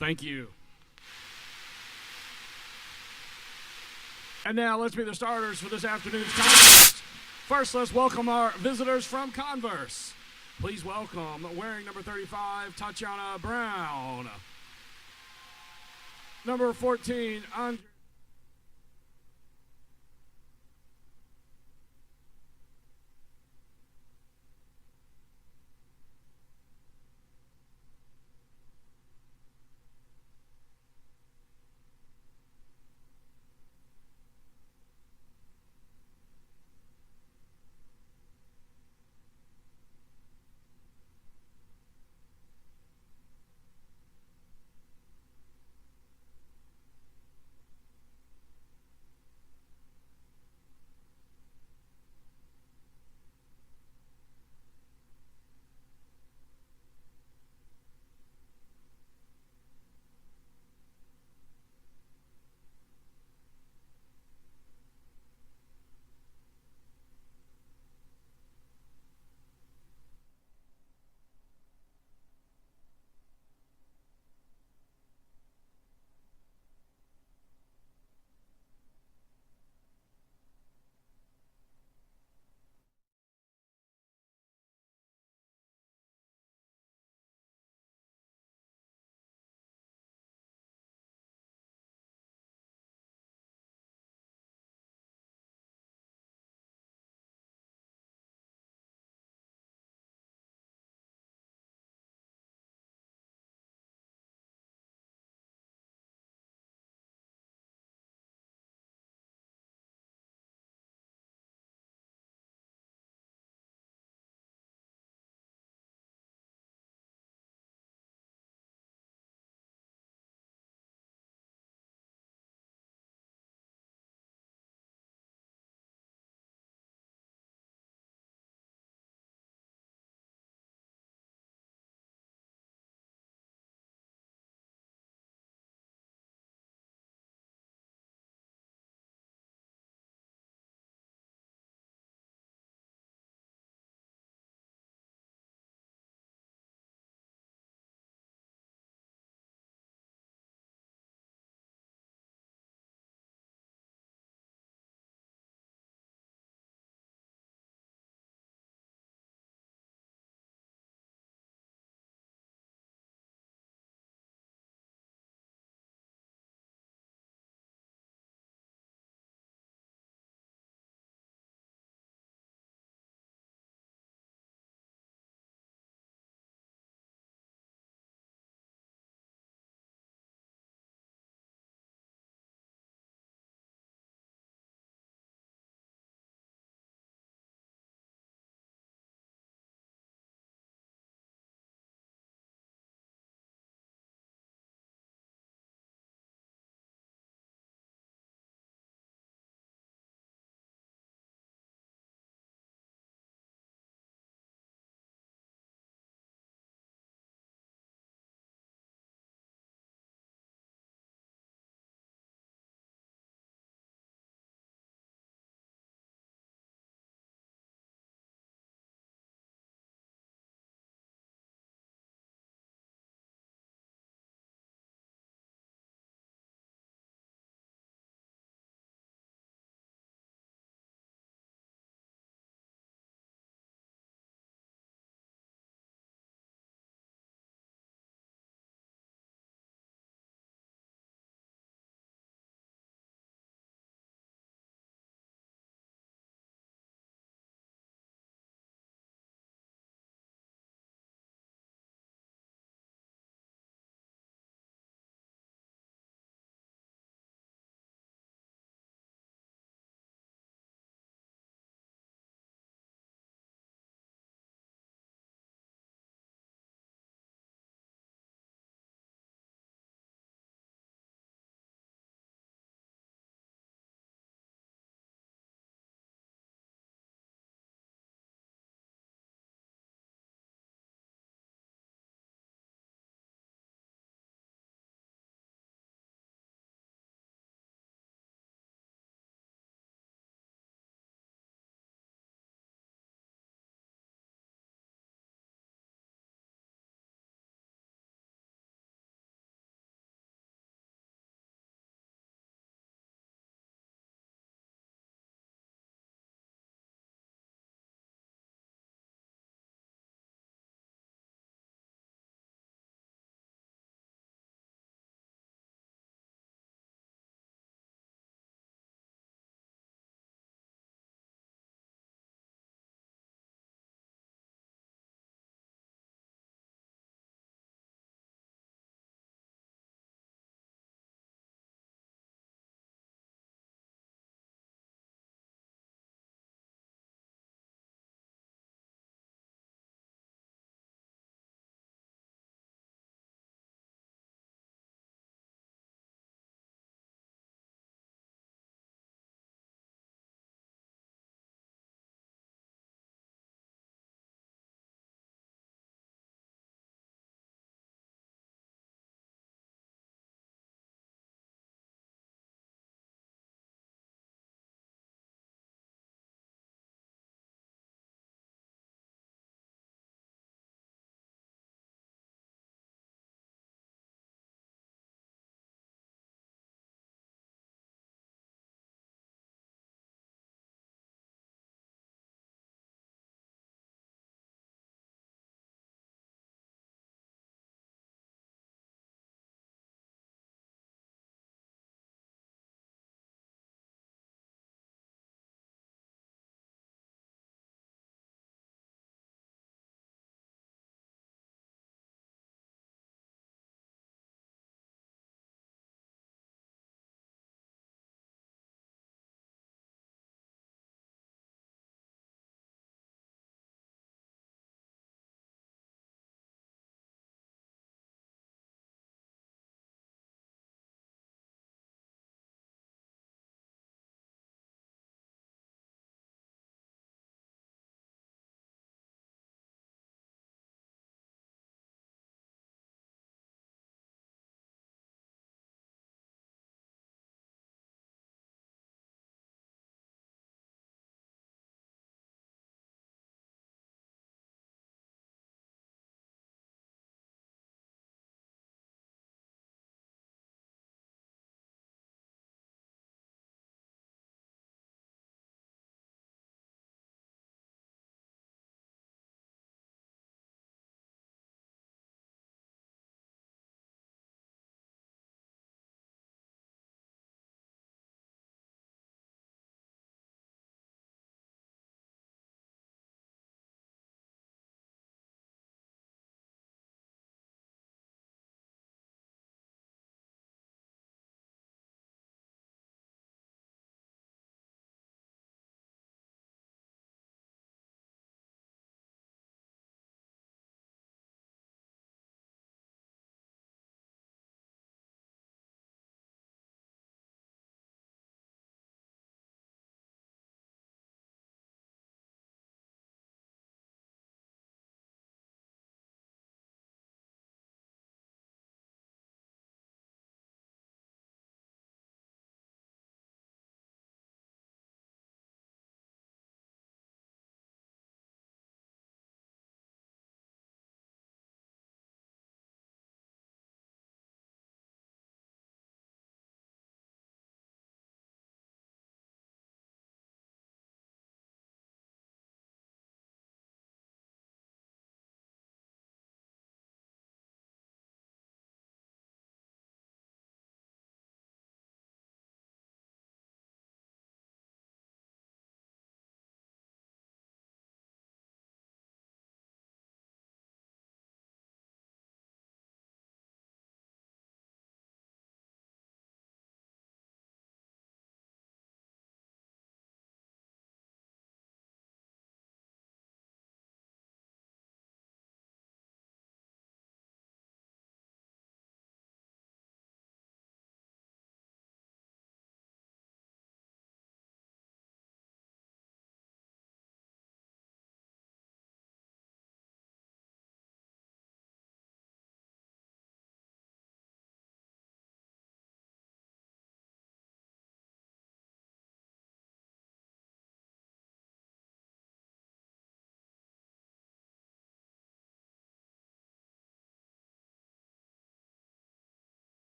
Thank you. And now let's meet the starters for this afternoon's contest. First, let's welcome our visitors from Converse. Please welcome, wearing number 35, Tatiana Brown. Number 14, Andre.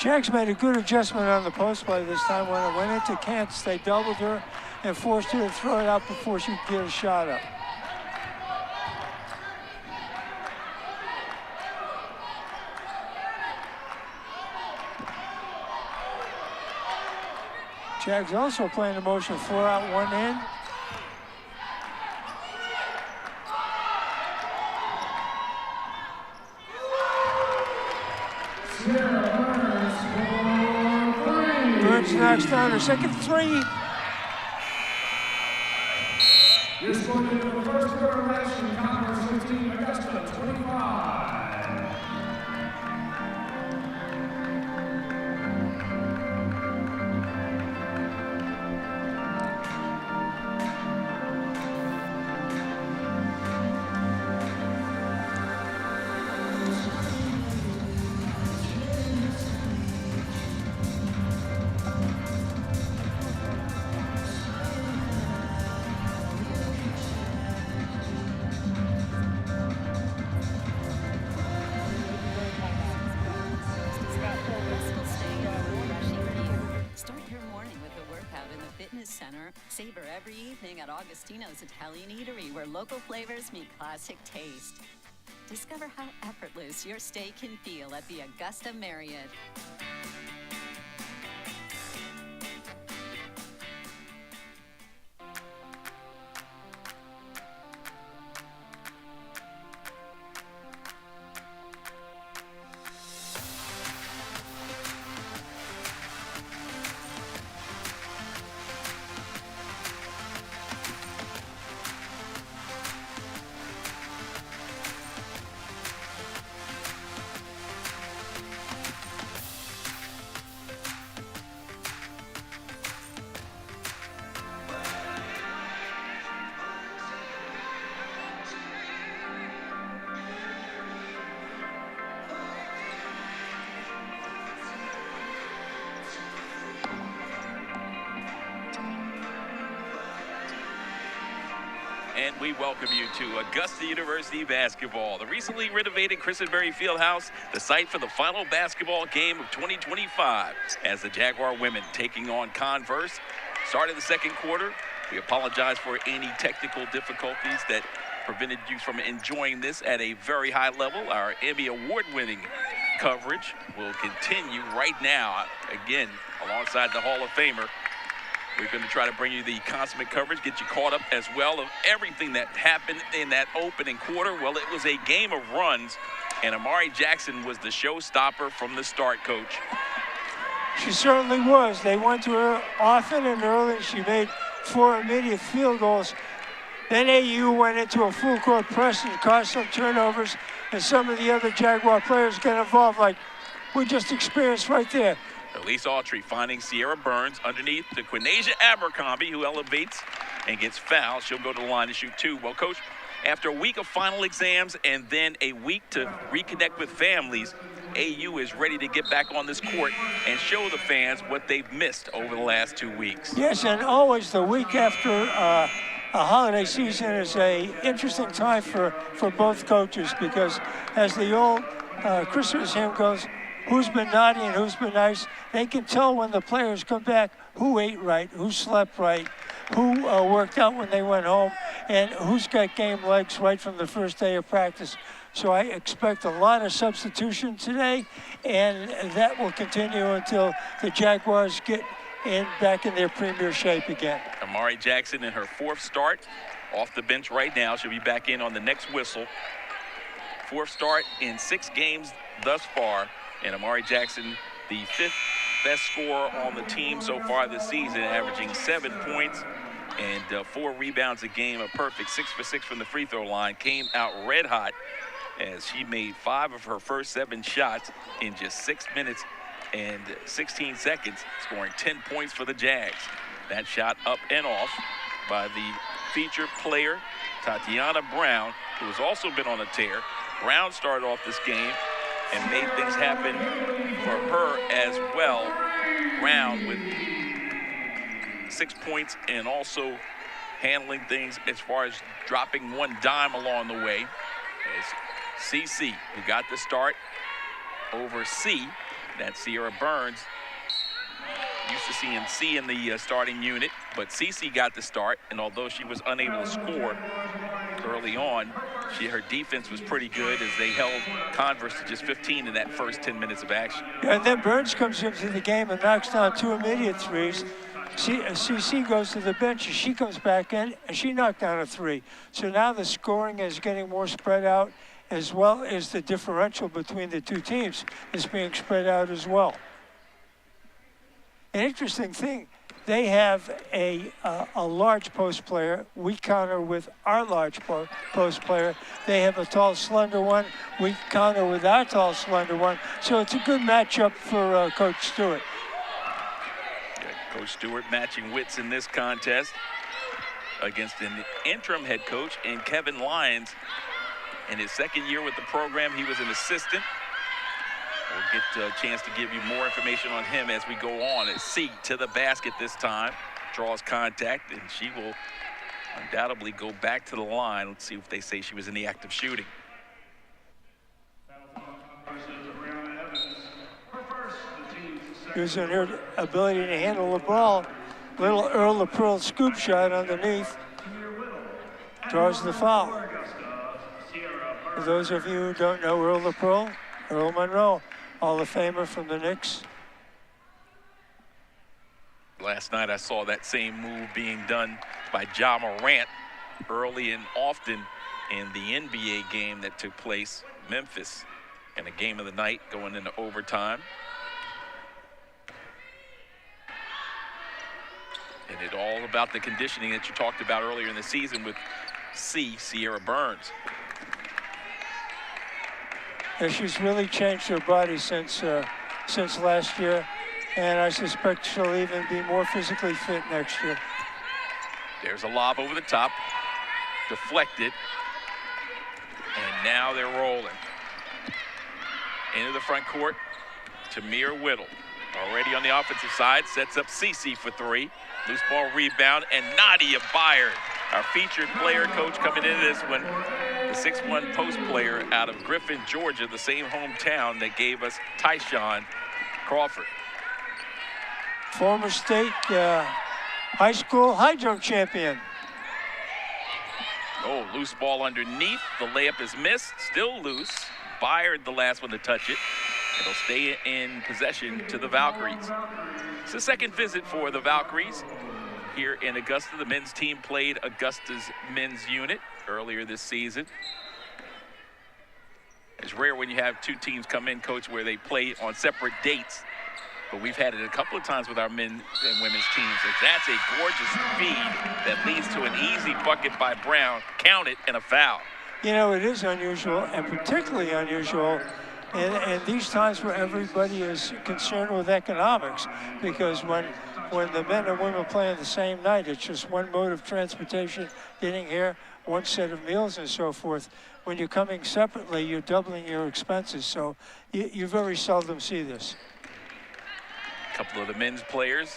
Jags made a good adjustment on the post play this time. When it went into Kent's, they doubled her and forced her to throw it out before she could get a shot up. Jags also playing the motion 4 out, 1 in. Burns knocks down her second three. You're scoring in the first quarter action, Converse 15, Augusta 25. Savor every evening at Augustino's Italian Eatery, where local flavors meet classic taste. Discover how effortless your stay can feel at the Augusta Marriott. And we welcome you to Augusta University basketball. The recently renovated Christenberry Fieldhouse, the site for the final basketball game of 2025, as the Jaguar women taking on Converse. Started the second quarter. We apologize for any technical difficulties that prevented you from enjoying this at a very high level. Our Emmy Award-winning coverage will continue right now, again, alongside the Hall of Famer. We're going to try to bring you the consummate coverage, get you caught up as well of everything that happened in that opening quarter. Well, it was a game of runs, and Amari Jackson was the showstopper from the start, Coach. She certainly was. They went to her often and early. She made 4 immediate field goals. Then AU went into a full court press and caused some turnovers, and some of the other Jaguar players got involved, like we just experienced right there. Elise Autry finding Sierra Burns underneath to Quinasia Abercrombie, who elevates and gets fouled. She'll go to the line to shoot 2. Well, Coach, after a week of final exams and then a week to reconnect with families, AU is ready to get back on this court and show the fans what they've missed over the last 2 weeks. Yes, and always the week after a holiday season is a interesting time for both coaches, because as the old Christmas hymn goes, who's been naughty and who's been nice. They can tell when the players come back who ate right, who slept right, who worked out when they went home, and who's got game legs right from the first day of practice. So I expect a lot of substitution today, and that will continue until the Jaguars get back in their premier shape again. Amari Jackson in her 4th start, off the bench right now. She'll be back in on the next whistle. 4th start in 6 games thus far. And Amari Jackson, the 5th best scorer on the team so far this season, averaging 7 points and 4 rebounds a game, a perfect 6 for 6 from the free throw line. Came out red hot as she made 5 of her first 7 shots in just 6 minutes and 16 seconds, scoring 10 points for the Jags. That shot up and off by the featured player, Tatiana Brown, who has also been on a tear. Brown started off this game and made things happen for her as well. Brown with 6 points and also handling things as far as dropping 1 dime along the way. As CC, who got the start over C, That's Sierra Burns. Used to seeing C in the starting unit, but Cece got the start, and although she was unable to score early on, her defense was pretty good as they held Converse to just 15 in that first 10 minutes of action. Yeah, and then Burns comes into the game and knocks down 2 immediate threes. CC goes to the bench, and she comes back in, and she knocked down a 3. So now the scoring is getting more spread out, as well as the differential between the two teams is being spread out as well. An interesting thing, they have a large post player. We counter with our large post player. They have a tall, slender one. We counter with our tall, slender one. So it's a good matchup for Coach Stewart. Yeah, Coach Stewart matching wits in this contest against an interim head coach in Kevin Lyons. In his second year with the program, he was an assistant. We'll get a chance to give you more information on him as we go on. It's C to the basket this time. Draws contact, and she will undoubtedly go back to the line. Let's see if they say she was in the act of shooting. Using her ability to handle the ball. Little Earl LaPearl scoop shot underneath. Draws the foul. For those of you who don't know Earl LaPearl, Earl Monroe, Hall of Famer from the Knicks. Last night I saw that same move being done by Ja Morant early and often in the NBA game that took place in Memphis, and a game of the night going into overtime. And it's all about the conditioning that you talked about earlier in the season with Sierra Burns. Yeah, she's really changed her body since last year, and I suspect she'll even be more physically fit next year. There's a lob over the top, deflected, and now they're rolling. Into the front court, Tamir Whittle. Already on the offensive side, sets up Cece for 3. Loose ball rebound, and Nadia Byard, our featured player coach coming into this one. The 6'1" post player out of Griffin, Georgia, the same hometown that gave us Tyshawn Crawford. Former state high school high jump champion. Oh, loose ball underneath. The layup is missed, still loose. Byard the last one to touch it. It'll stay in possession to the Valkyries. It's the second visit for the Valkyries here in Augusta. The men's team played Augusta's men's unit earlier this season. It's rare when you have two teams come in, Coach, where they play on separate dates. But we've had it a couple of times with our men and women's teams. That's a gorgeous feed that leads to an easy bucket by Brown. Count it, and a foul. You know, it is unusual, and particularly unusual in these times where everybody is concerned with economics, because when the men and women play on the same night, it's just one mode of transportation getting here, one set of meals and so forth. When you're coming separately, you're doubling your expenses, so you very seldom see this. A couple of the men's players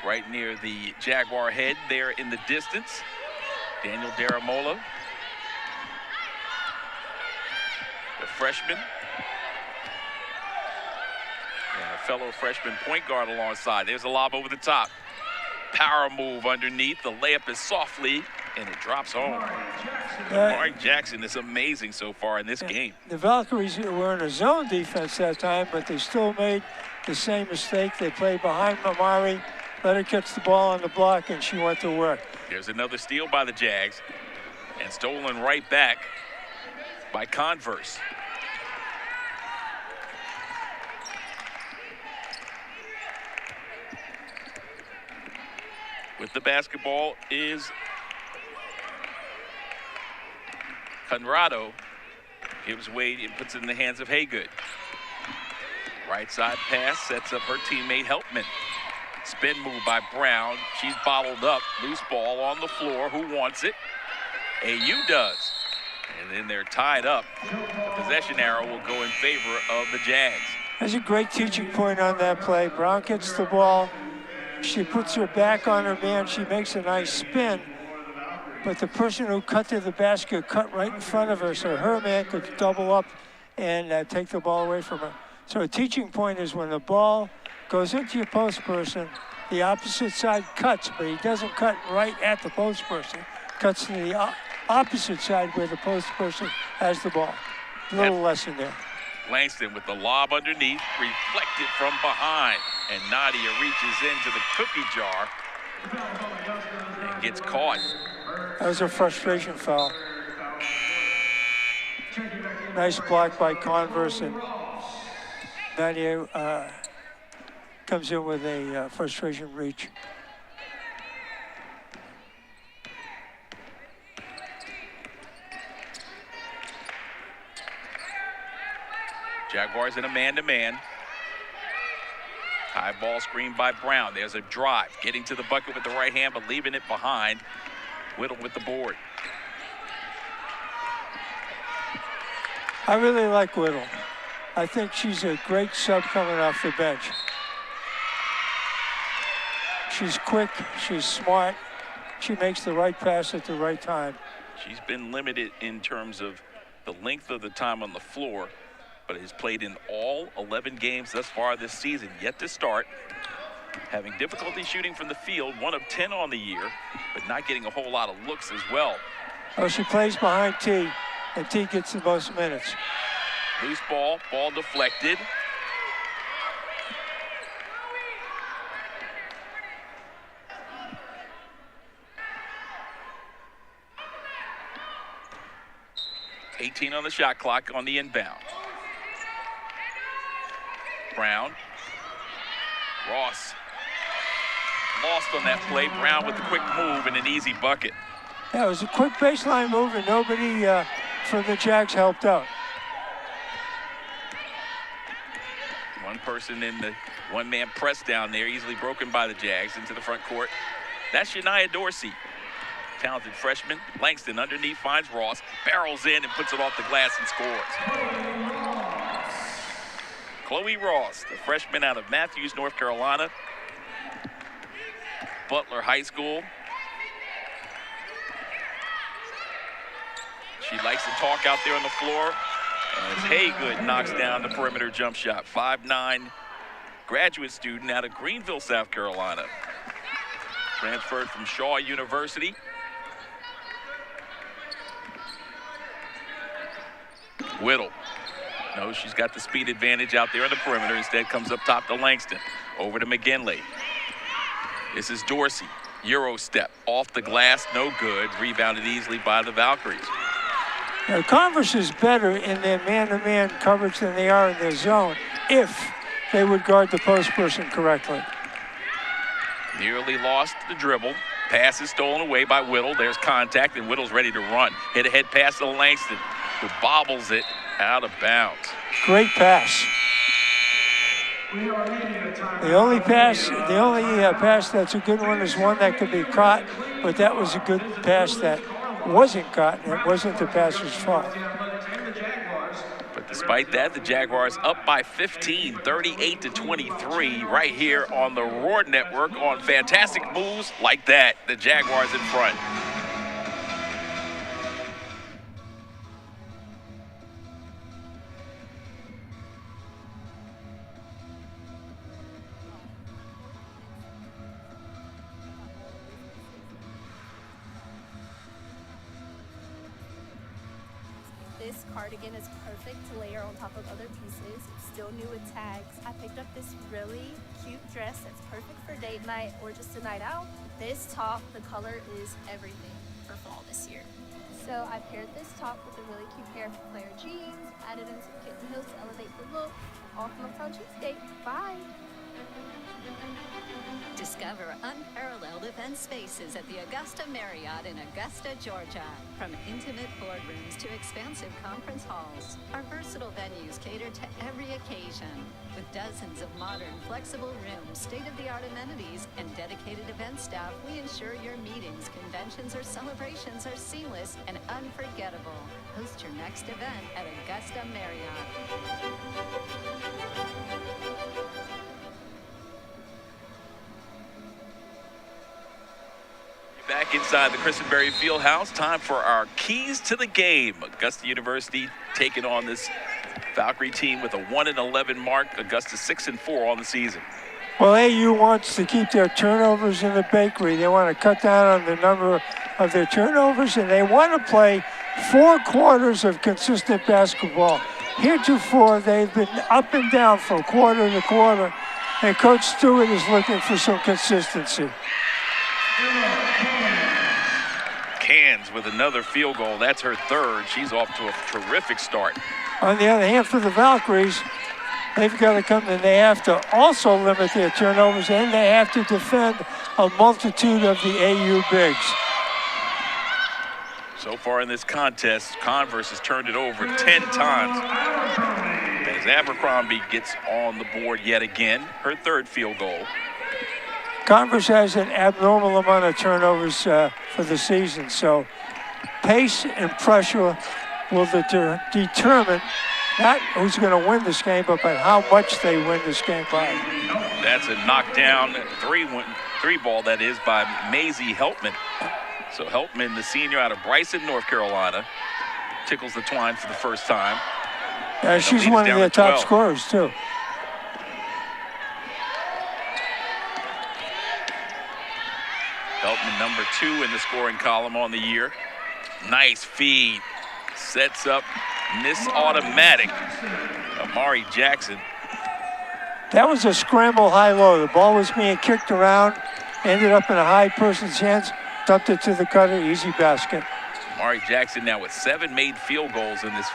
right near the Jaguar head there in the distance. Daniel Daramola, the freshman. And a fellow freshman point guard alongside. There's a lob over the top. Power move underneath. The layup is softly, and it drops home. Mark Jackson is amazing so far in this game. The Valkyries were in a zone defense that time, but they still made the same mistake. They played behind Mamari, let her catch the ball on the block, and she went to work. There's another steal by the Jags, and stolen right back by Converse. With the basketball is Conrado. Gives Wade and puts it in the hands of Haygood. Right side pass sets up her teammate Helpman. Spin move by Brown. She's bottled up. Loose ball on the floor. Who wants it? AU does. And then they're tied up. The possession arrow will go in favor of the Jags. There's a great teaching point on that play. Brown gets the ball. She puts her back on her man. She makes a nice spin. But the person who cut to the basket cut right in front of her, so her man could double up and take the ball away from her. So a teaching point is when the ball goes into your post person, the opposite side cuts, but he doesn't cut right at the post person. Cuts to the opposite side where the post person has the ball. Little lesson there. Langston with the lob underneath, reflected from behind. And Nadia reaches into the cookie jar and gets caught. That was a frustration foul. Nice block by Converse, and Nadia comes in with a frustration reach. Jaguars in a man-to-man. High ball screen by Brown. There's a drive. Getting to the bucket with the right hand, but leaving it behind. Whittle with the board. I really like Whittle. I think she's a great sub coming off the bench. She's quick, she's smart, she makes the right pass at the right time. She's been limited in terms of the length of the time on the floor, but has played in all 11 games thus far this season, yet to start. Having difficulty shooting from the field, 1 of 10 on the year, but not getting a whole lot of looks as well. Oh, she plays behind T, and T gets the most minutes. Loose ball, ball deflected. $18 on the shot clock on the inbound. Brown. Ross lost on that play. Brown with the quick move and an easy bucket. Yeah, it was a quick baseline move, and nobody from the Jags helped out. One person in the one-man press down there, easily broken by the Jags into the front court. That's Shania Dorsey. Talented freshman. Langston underneath finds Ross, barrels in and puts it off the glass and scores. Chloe Ross, the freshman out of Matthews, North Carolina. Butler High School. She likes to talk out there on the floor. As Haygood knocks down the perimeter jump shot. 5'9" graduate student out of Greenville, South Carolina. Transferred from Shaw University. Whittle. No, she's got the speed advantage out there on the perimeter. Instead comes up top to Langston. Over to McGinley. This is Dorsey. Euro step. Off the glass, no good. Rebounded easily by the Valkyries. Now, Converse is better in their man-to-man coverage than they are in their zone if they would guard the post person correctly. Nearly lost the dribble. Pass is stolen away by Whittle. There's contact, and Whittle's ready to run. Hit ahead pass to Langston, who bobbles it out of bounds. Great pass. The only pass that's a good one is one that could be caught, but that was a good pass that wasn't caught, and it wasn't the passer's fault. But despite that, the Jaguars up by 15, 38-23, right here on the Roar Network on fantastic moves like that. The Jaguars in front. This cardigan is perfect to layer on top of other pieces. It's still new with tags. I picked up this really cute dress that's perfect for date night or just a night out. This top, the color is everything for fall this year. So I paired this top with a really cute pair of flare jeans, added in some kitten heels to elevate the look. All from Uptown Cheesecake. Bye! Discover unparalleled event spaces at the Augusta Marriott in Augusta, Georgia. From intimate boardrooms to expansive conference halls, our versatile venues cater to every occasion. With dozens of modern, flexible rooms, state-of-the-art amenities, and dedicated event staff, we ensure your meetings, conventions, or celebrations are seamless and unforgettable. Host your next event at Augusta Marriott. Back inside the Christenberry Fieldhouse, time for our keys to the game. Augusta University taking on this Valkyrie team with a 1-11 mark. Augusta 6-4 on the season. Well, AU wants to keep their turnovers in the bakery. They want to cut down on the number of their turnovers, and they want to play 4 quarters of consistent basketball. Heretofore, they've been up and down from quarter to quarter, and Coach Stewart is looking for some consistency. Cairns with another field goal. That's her third. She's off to a terrific start. On the other hand, for the Valkyries, they've got to come and they have to also limit their turnovers, and they have to defend a multitude of the AU bigs. So far in this contest, Converse has turned it over 10 times. As Abercrombie gets on the board yet again, her third field goal. Converse has an abnormal amount of turnovers for the season, so pace and pressure will determine not who's going to win this game, but by how much they win this game by. That's a knockdown three ball, that is, by Maisie Helpman. So Helpman, the senior out of Bryson, North Carolina, tickles the twine for the first time. She's one of their top scorers, too. Helpman, number 2 in the scoring column on the year. Nice feed. Sets up Miss Automatic. Amari Jackson. That was a scramble high-low. The ball was being kicked around, ended up in a high person's hands, dumped it to the cutter, easy basket. Amari Jackson now with 7 made field goals in this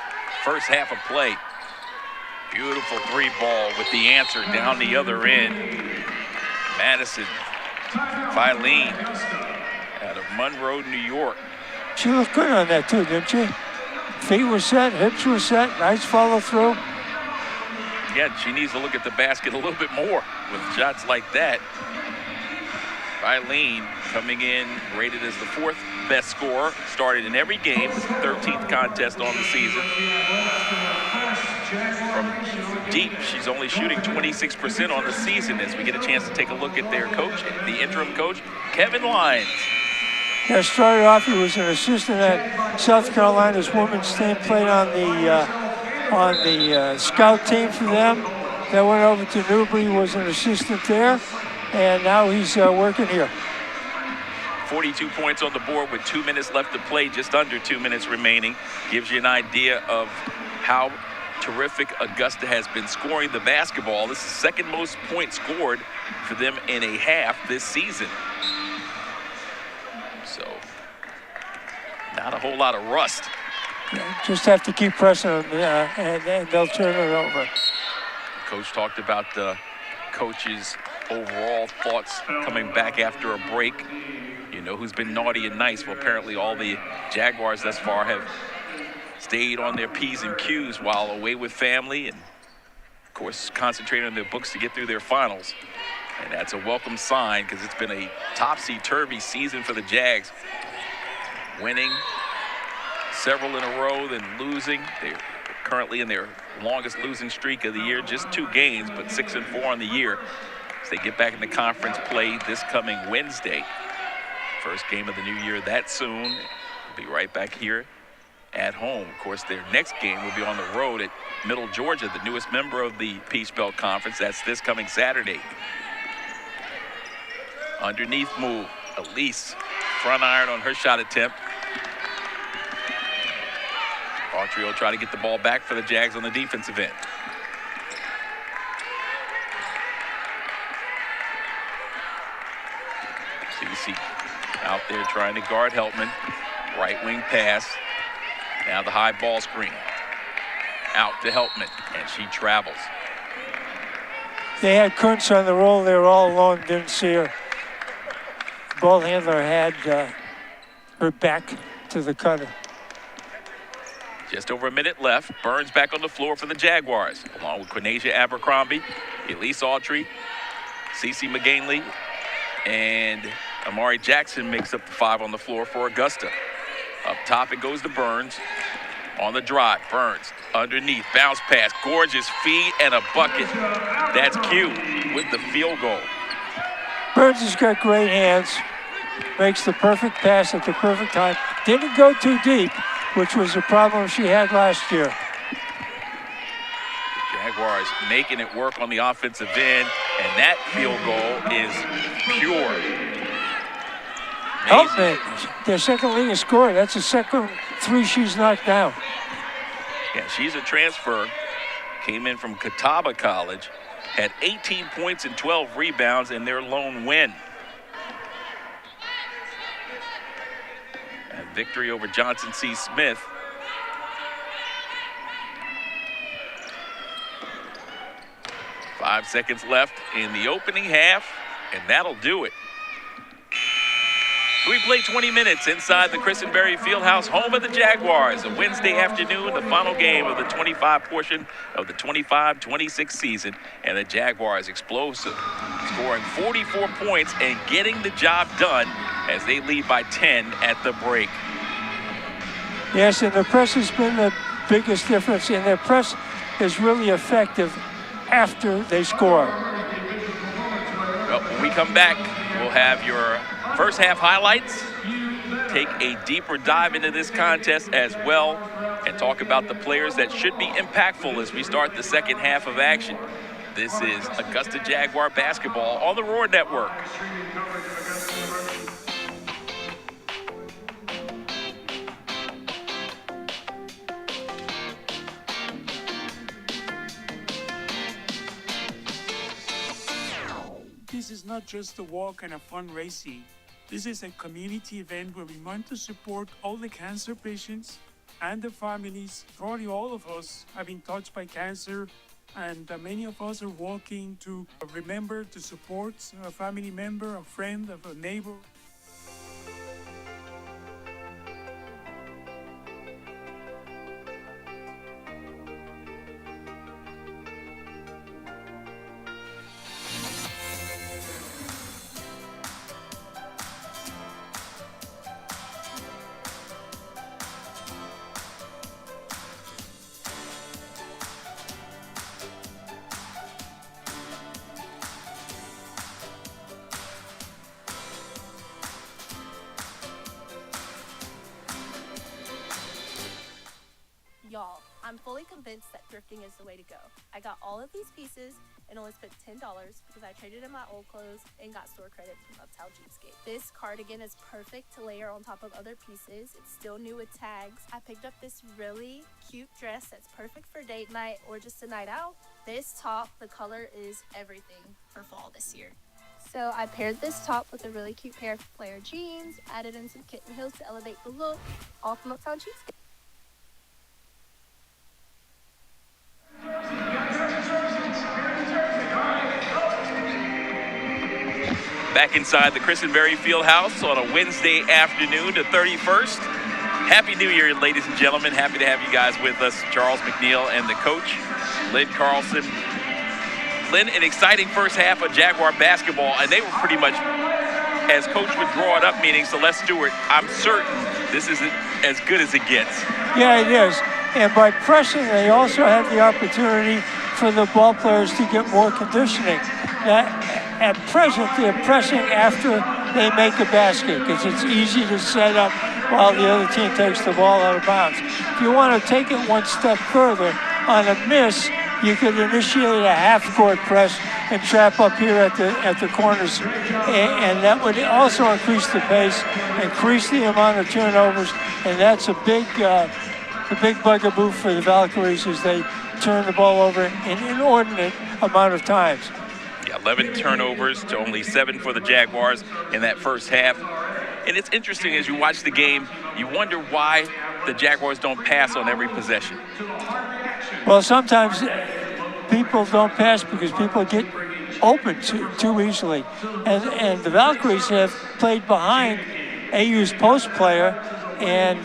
first half of play. Beautiful 3-ball with the answer down the other end. Madison Filene out of Monroe, New York. She looked good on that too, didn't she? Feet were set, hips were set, nice follow through. Yeah, she needs to look at the basket a little bit more with shots like that. Filene coming in rated as the 4th best scorer, started in every game. It's the 13th contest on the season. From deep, she's only shooting 26% on the season as we get a chance to take a look at their coach, the interim coach, Kevin Lyons. Yeah, started off, he was an assistant at South Carolina's women's team, played on the scout team for them. Then went over to Newbury, was an assistant there, and now he's working here. 42 points on the board with 2 minutes left to play, just under 2 minutes remaining. Gives you an idea of how terrific Augusta has been scoring the basketball. This is the second most points scored for them in a half this season. So, not a whole lot of rust. Yeah, just have to keep pressing them, and they'll turn it over. Coach talked about the coach's overall thoughts coming back after a break. You know who's been naughty and nice? Well, apparently all the Jaguars thus far have stayed on their P's and Q's while away with family and, of course, concentrating on their books to get through their finals. And that's a welcome sign because it's been a topsy-turvy season for the Jags. Winning several in a row, then losing. They're currently in their longest losing streak of the year, just 2 games, but 6-4 on the year. As they get back into conference play this coming Wednesday. First game of the new year that soon. We'll be right back here at home. Of course, their next game will be on the road at Middle Georgia, the newest member of the Peach Belt Conference. That's this coming Saturday. Underneath move, Elise, front iron on her shot attempt. Autry will try to get the ball back for the Jags on the defensive end. CC out there trying to guard Helpman. Right wing pass. Now the high ball screen. Out to Helpman, and she travels. They had Kuntz on the roll. They were all alone, didn't see her. Ball handler had her back to the cutter. Just over a minute left. Burns back on the floor for the Jaguars, along with Quinasia Abercrombie, Elise Autry, CeCe McGinley, and Amari Jackson makes up the 5 on the floor for Augusta. Up top it goes to Burns. On the drive, Burns underneath, bounce pass, gorgeous feed and a bucket. That's cute with the field goal. Burns has got great hands, makes the perfect pass at the perfect time. Didn't go too deep, which was a problem she had last year. Jaguars making it work on the offensive end, and that field goal is pure. Oh, man, their second leading scorer. That's the second three she's knocked down. Yeah, she's a transfer. Came in from Catawba College, had 18 points and 12 rebounds in their lone win. And victory over Johnson C. Smith. Five seconds left in the opening half, and that'll do it. We play 20 minutes inside the Christenberry Fieldhouse, home of the Jaguars. A Wednesday afternoon, the final game of the 25 portion of the 25-26 season. And the Jaguars explosive, scoring 44 points and getting the job done as they lead by 10 at the break. Yes, and the press has been the biggest difference, and their press is really effective after they score. Well, when we come back, we'll have your first half highlights, take a deeper dive into this contest as well, and talk about the players that should be impactful as we start the second half of action. This is Augusta Jaguar basketball on the Roar Network. This is not just a walk and a fun racing. This is a community event where we want to support all the cancer patients and their families. Probably all of us have been touched by cancer, and many of us are walking to remember to support a family member, a friend, a neighbor. Y'all, I'm fully convinced that thrifting is the way to go. I got all of these pieces and only spent $10 because I traded in my old clothes and got store credit from Uptown Cheapskate. This cardigan is perfect to layer on top of other pieces. It's still new with tags. I picked up this really cute dress that's perfect for date night or just a night out. This top, the color is everything for fall this year. So I paired this top with a really cute pair of flare jeans, added in some kitten heels to elevate the look, all from Uptown Cheapskate. Back inside the Christenberry Fieldhouse on a Wednesday afternoon, the 31st. Happy New Year, ladies and gentlemen. Happy to have you guys with us. Charles McNeil and the coach, Lynn Carlson. Lynn, an exciting first half of Jaguar basketball, and they were pretty much, as coach would draw it up, meaning Celeste Stewart, I'm certain this is as good as it gets. Yeah, it is. And by pressing, they also have the opportunity for the ball players to get more conditioning. At present, they're pressing after they make a basket because it's easy to set up while the other team takes the ball out of bounds. If you want to take it one step further, on a miss, you could initiate a half-court press and trap up here at the corners, and that would also increase the pace, increase the amount of turnovers, and that's a big bugaboo for the Valkyries as they turn the ball over an inordinate amount of times. 11 turnovers to only 7 for the Jaguars in that first half. And it's interesting as you watch the game, you wonder why the Jaguars don't pass on every possession. Well, sometimes people don't pass because people get open too easily. And the Valkyries have played behind AU's post player, and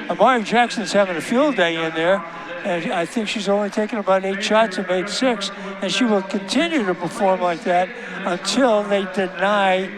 Amari Jackson's having a field day in there. And I think she's only taken about 8 shots and made 6, and she will continue to perform like that until they deny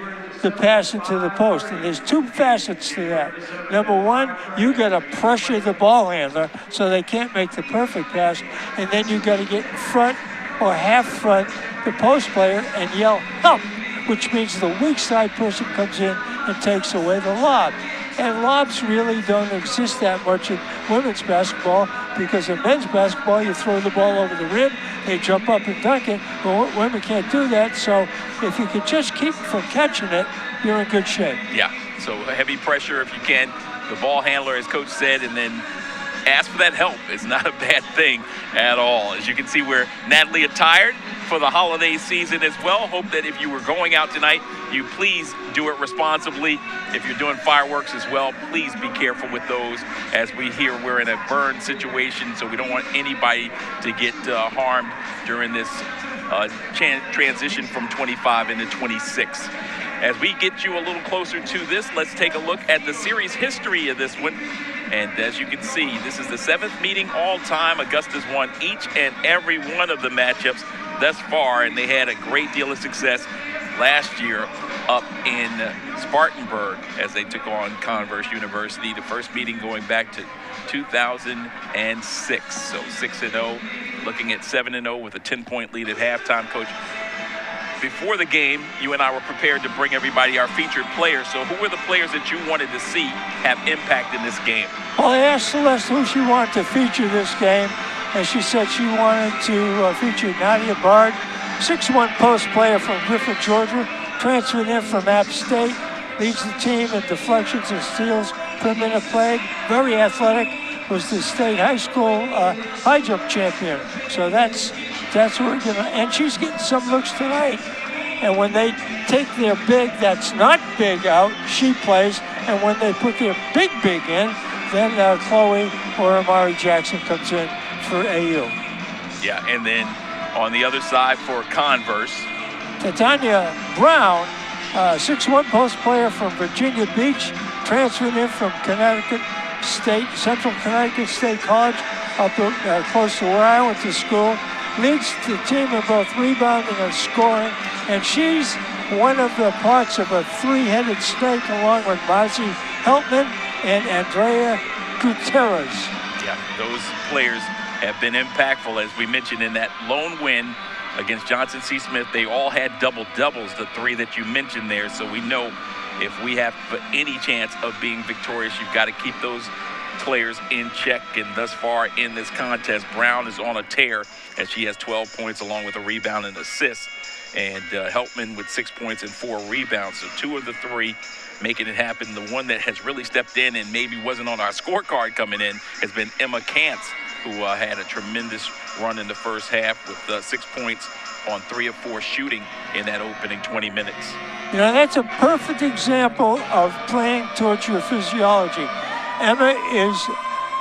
the pass into the post. And there's 2 facets to that. Number one, you got to pressure the ball handler so they can't make the perfect pass, and then you got to get in front or half front the post player and yell help, which means the weak side person comes in and takes away the lob. And lobs really don't exist that much in women's basketball, because in men's basketball, you throw the ball over the rim, they jump up and dunk it, but women can't do that. So if you could just keep them from catching it, you're in good shape. Yeah, so heavy pressure if you can. The ball handler, as Coach said, and then ask for that help. It's not a bad thing at all. As you can see, we're Natalie attired for the holiday season as well. Hope that if you were going out tonight, you please do it responsibly. If you're doing fireworks as well, please be careful with those. As we hear, we're in a burn situation, so we don't want anybody to get harmed during this transition from 25 into 26. As we get you a little closer to this, let's take a look at the series history of this one. And as you can see, this is the 7th meeting all time. Augusta's won each and every one of the matchups thus far, and they had a great deal of success last year up in Spartanburg as they took on Converse University. The first meeting going back to 2006. So 6-0, looking at 7-0 with a 10-point lead at halftime. Coach, before the game, you and I were prepared to bring everybody our featured players. So who were the players that you wanted to see have impact in this game? Well, I asked Celeste who she wanted to feature this game, and she said she wanted to feature Nadia Bard, 6'1" post player from Griffin, Georgia, transferred in from App State, leads the team in deflections and steals per minute played, very athletic, was the state high school high jump champion. So that's what we're gonna, and she's getting some looks tonight. And when they take their big that's not big out, she plays. And when they put their big in, then Chloe or Amari Jackson comes in for AU. Yeah, and then on the other side for Converse, Titania Brown, 6'1" post player from Virginia Beach, transferred in from Connecticut State, Central Connecticut State College, up close to where I went to school. Leads the team in both rebounding and scoring, and she's one of the parts of a three-headed snake along with Mazi Heltman and Andrea Gutierrez. Yeah, those players have been impactful, as we mentioned in that lone win against Johnson C. Smith. They all had double-doubles, the three that you mentioned there, so we know if we have any chance of being victorious, you've got to keep those players in check. And thus far in this contest, Brown is on a tear as she has 12 points along with a rebound and assist, and Heltman with 6 points and 4 rebounds. So 2 of the 3 making it happen. The one that has really stepped in and maybe wasn't on our scorecard coming in has been Emma Kantz, who had a tremendous run in the first half with 6 points on 3 of 4 shooting in that opening 20 minutes. You know, that's a perfect example of playing towards your physiology. Emma is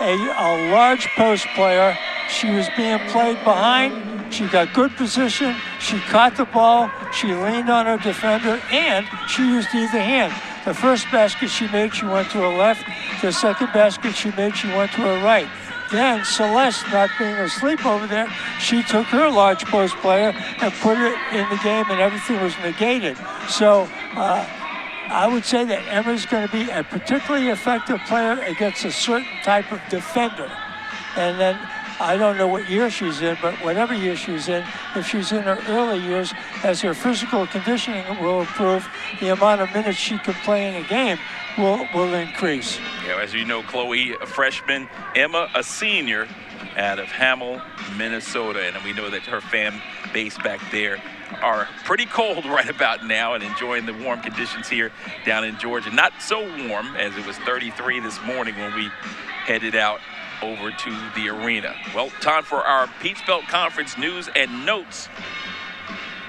a large post player. She was being played behind. She got good position. She caught the ball. She leaned on her defender, and she used either hand. The first basket she made, she went to her left. The second basket she made, she went to her right. Then Celeste, not being asleep over there, she took her large post player and put it in the game, and everything was negated. So I would say that Emma's going to be a particularly effective player against a certain type of defender. And then I don't know what year she's in, but whatever year she's in, if she's in her early years, as her physical conditioning will improve, the amount of minutes she can play in a game will increase. Yeah, as you know, Chloe, a freshman, Emma, a senior out of Hamel, Minnesota. And we know that her fan base back there are pretty cold right about now and enjoying the warm conditions here down in Georgia. Not so warm, as it was 33 this morning when we headed out over to the arena. Well, time for our Peach Belt Conference news and notes.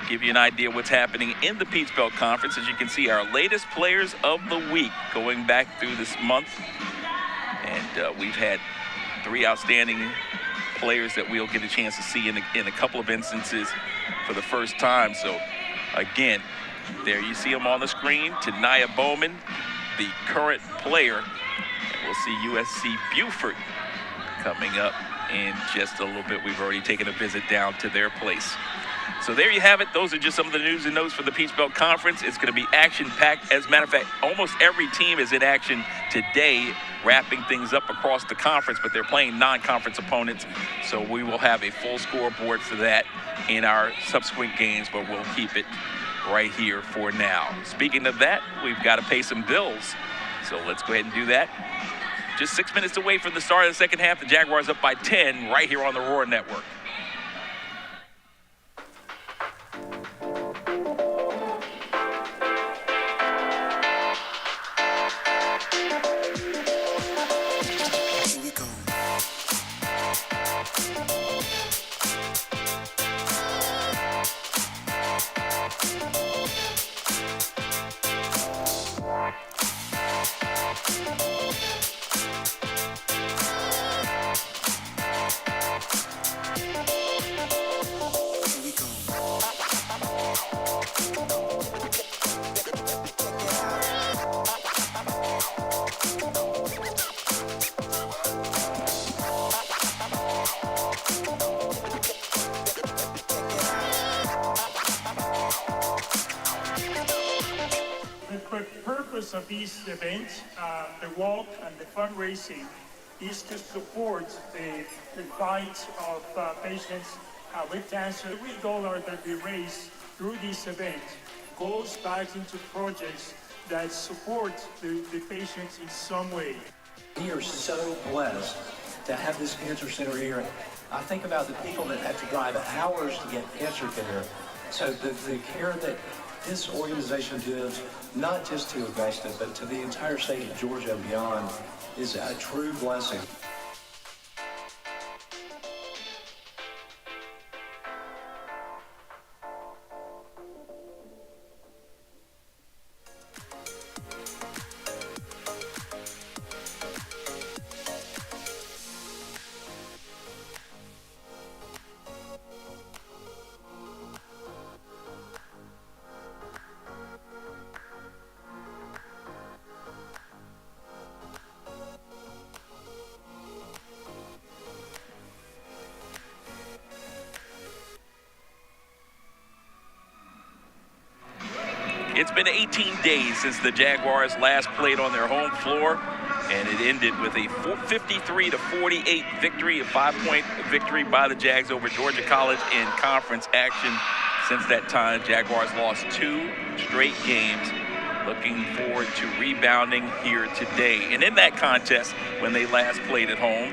Give you an idea what's happening in the Peach Belt Conference. As you can see, our latest players of the week going back through this month. And we've had 3 outstanding players that we'll get a chance to see in a couple of instances for the first time. So again, there you see them on the screen. Tania Bowman, the current player. And we'll see USC Beaufort coming up in just a little bit. We've already taken a visit down to their place. So there you have it. Those are just some of the news and notes for the Peach Belt Conference. It's going to be action-packed. As a matter of fact, almost every team is in action today, wrapping things up across the conference, but they're playing non-conference opponents. So we will have a full scoreboard for that in our subsequent games, but we'll keep it right here for now. Speaking of that, we've got to pay some bills. So let's go ahead and do that. Just 6 minutes away from the start of the second half. The Jaguars up by 10 right here on the Roar Network. The purpose of this event, the walk and the fundraising, is to support the fight of patients with cancer. Every dollar that we raise through this event goes back into projects that support the patients in some way. We are so blessed to have this cancer center here. I think about the people that have to drive hours to get cancer care. So the care that this organization gives, not just to Augusta, but to the entire state of Georgia and beyond, is a true blessing. It's been 18 days since the Jaguars last played on their home floor, and it ended with a 53-48 victory, a 5-point victory by the Jags over Georgia College in conference action. Since that time, Jaguars lost 2 straight games. Looking forward to rebounding here today. And in that contest, when they last played at home,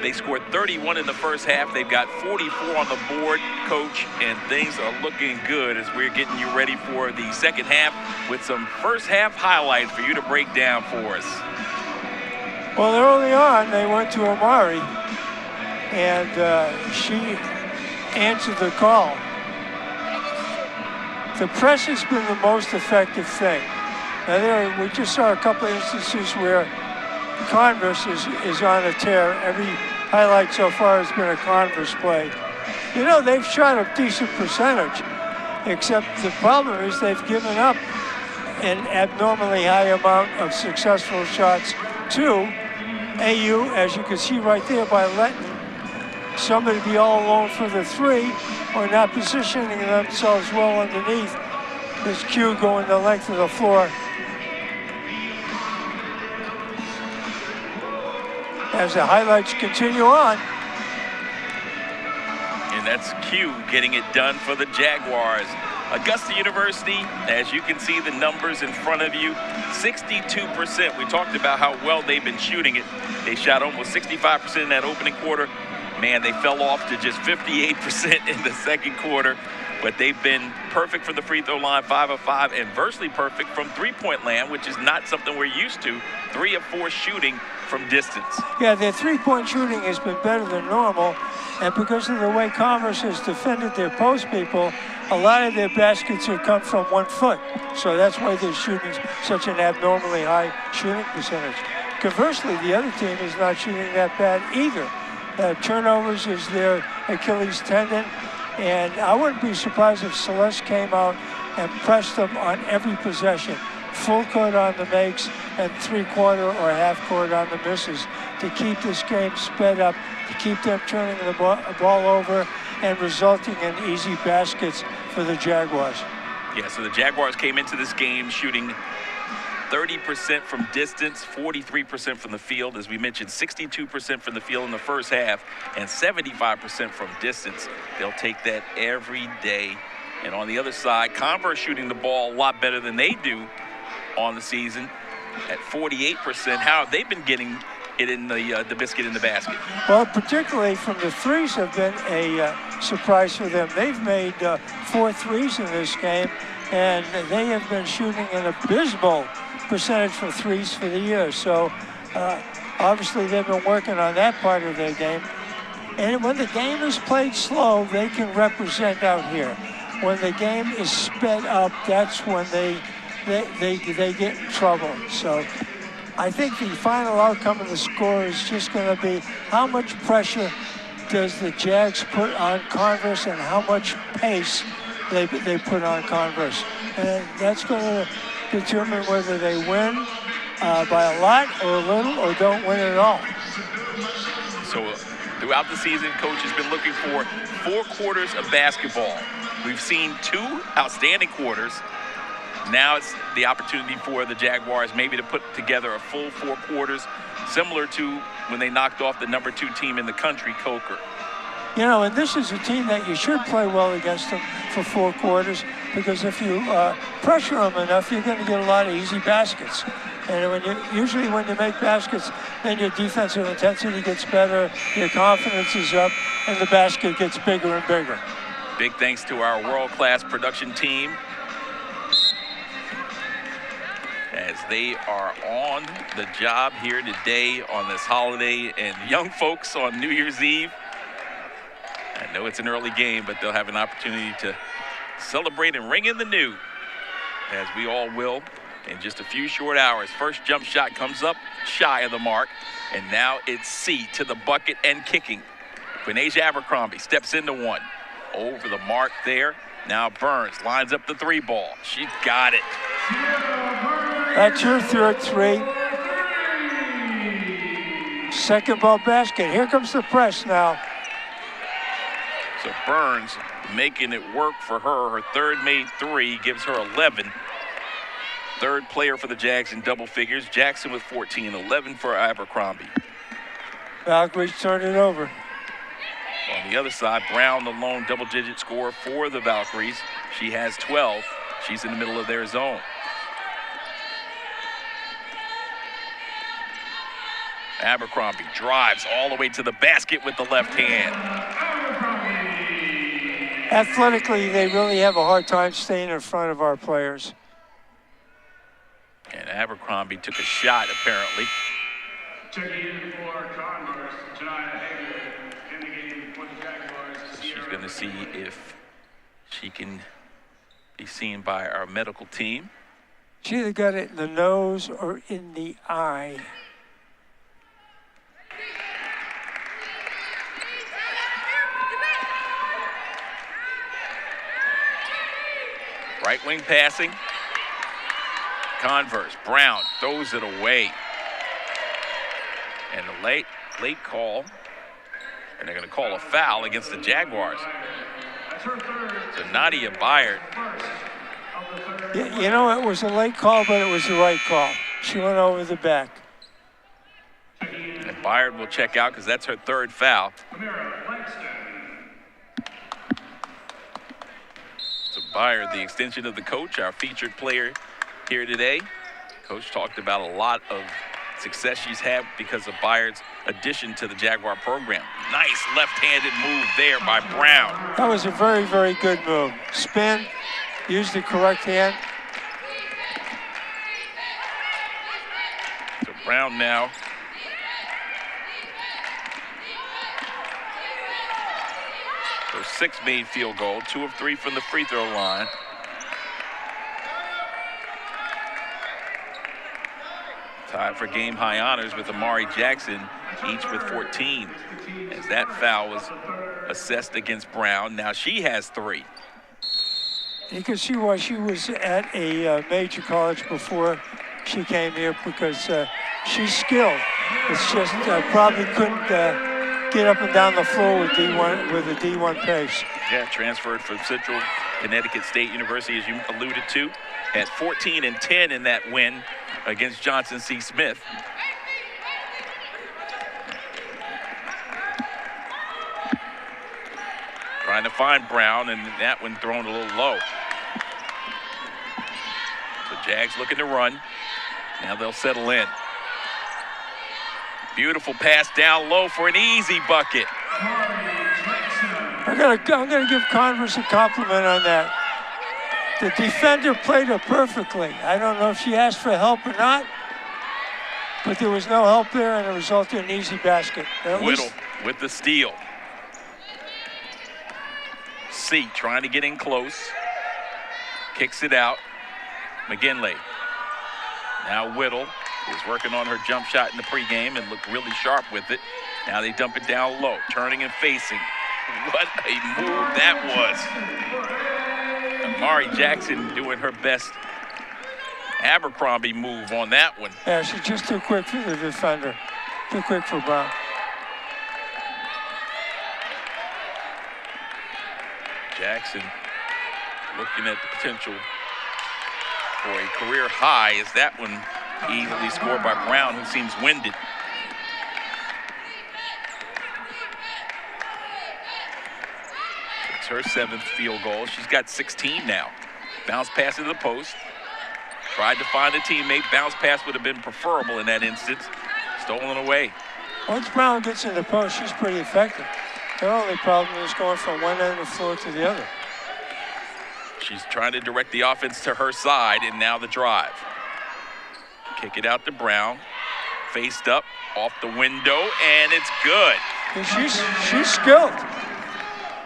they scored 31 in the first half. They've got 44 on the board, Coach, and things are looking good as we're getting you ready for the second half with some first half highlights for you to break down for us. Well, early on, they went to Amari, and she answered the call. The press has been the most effective thing. Now, we just saw a couple of instances where Converse is on a tear. Every highlight so far has been a Converse play. You know, they've shot a decent percentage, except the problem is they've given up an abnormally high amount of successful shots to AU, as you can see right there, by letting somebody be all alone for the 3 or not positioning themselves well underneath this cue going the length of the floor. As the highlights continue on. And that's Q getting it done for the Jaguars. Augusta University, as you can see the numbers in front of you, 62%. We talked about how well they've been shooting it. They shot almost 65% in that opening quarter. Man, they fell off to just 58% in the second quarter. But they've been perfect from the free throw line, 5 of 5, and virtually perfect from three-point land, which is not something we're used to. 3 of 4 shooting from distance. Yeah, their three-point shooting has been better than normal, and because of the way Converse has defended their post people, a lot of their baskets have come from 1 foot. So that's why they're shooting such an abnormally high shooting percentage. Conversely, the other team is not shooting that bad either. Turnovers is their Achilles tendon, and I wouldn't be surprised if Celeste came out and pressed them on every possession. Full court on the makes and 3/4 or half court on the misses to keep this game sped up, to keep them turning the ball over and resulting in easy baskets for the Jaguars. Yeah, so the Jaguars came into this game shooting 30% from distance, 43% from the field. As we mentioned, 62% from the field in the first half and 75% from distance. They'll take that every day. And on the other side, Converse shooting the ball a lot better than they do on the season. at 48%. How have they been getting it in the biscuit in the basket? Well, particularly from the threes have been a surprise for them. They've made 4 threes in this game, and they have been shooting an abysmal percentage for threes for the year. So obviously they've been working on that part of their game. And when the game is played slow, they can represent out here. When the game is sped up, that's when they get in trouble. So I think the final outcome of the score is just going to be how much pressure does the Jags put on Converse and how much pace they put on Converse. And that's going to determine whether they win by a lot or a little or don't win at all. So throughout the season, Coach has been looking for 4 quarters of basketball. We've seen 2 outstanding quarters. Now it's the opportunity for the Jaguars maybe to put together a full 4 quarters, similar to when they knocked off the number 2 team in the country, Coker. You know, and this is a team that you should play well against them for 4 quarters, because if you pressure them enough, you're going to get a lot of easy baskets. And usually when you make baskets, then your defensive intensity gets better, your confidence is up, and the basket gets bigger and bigger. Big thanks to our world-class production team, as they are on the job here today on this holiday, and young folks on New Year's Eve. I know it's an early game, but they'll have an opportunity to celebrate and ring in the new, as we all will in just a few short hours. First jump shot comes up shy of the mark, and now it's C to the bucket and kicking. Quinasia Abercrombie steps into one. Over the mark there. Now Burns lines up the 3 ball. She got it. That's her third 3. Second ball basket. Here comes the press now. So Burns making it work for her. Her third made 3 gives her 11. Third player for the Jags in double figures. Jackson with 14, 11 for Abercrombie. Valkyries turn it over. On the other side, Brown, the lone double-digit scorer for the Valkyries. She has 12. She's in the middle of their zone. Abercrombie drives all the way to the basket with the left hand. Athletically, they really have a hard time staying in front of our players. And Abercrombie took a shot, apparently. Checking in for Converse, Janiyah Hager in the game for the Jaguars. She's going to see if she can be seen by our medical team. She either got it in the nose or in the eye. Right wing passing. Converse. Brown throws it away. And a late call. And they're going to call a foul against the Jaguars. So Nadia Byard. You know, it was a late call, but it was the right call. She went over the back. And Byard will check out because that's her third foul. So Byard, the extension of the coach, our featured player here today. Coach talked about a lot of success she's had because of Byard's addition to the Jaguar program. Nice left-handed move there by Brown. That was a very, very good move. Spin, use the correct hand. So Brown now her 6th made field goal, 2 of 3 from the free throw line. Tied for game high honors with Amari Jackson, each with 14. As that foul was assessed against Brown. Now she has 3. You can see why she was at a major college before she came here, because she's skilled. It's just probably couldn't get up and down the floor with a D1 pace. Yeah, transferred from Central Connecticut State University, as you alluded to, at 14 and 10 in that win against Johnson C. Smith. Trying to find Brown, and that one thrown a little low. So Jags looking to run. Now they'll settle in. Beautiful pass down low for an easy bucket. I'm gonna give Converse a compliment on that. The defender played her perfectly. I don't know if she asked for help or not, but there was no help there, and it resulted in an easy basket. Whittle with the steal. C trying to get in close. Kicks it out. McGinley. Now Whittle is working on her jump shot in the pregame and looked really sharp with it. Now they dump it down low, turning and facing. What a move that was. Amari Jackson doing her best Abercrombie move on that one. Yeah, she's just too quick for the defender. Too quick for Brown. Jackson looking at the potential for a career high as that one easily scored by Brown, who seems winded. It's her 7th field goal. She's got 16 now. Bounce pass into the post. Tried to find a teammate. Bounce pass would have been preferable in that instance. Stolen away. Once Brown gets in the post, she's pretty effective. The only problem is going from one end of the floor to the other. She's trying to direct the offense to her side, and now the drive. Kick it out to Brown. Faced up, off the window, and it's good. She's skilled.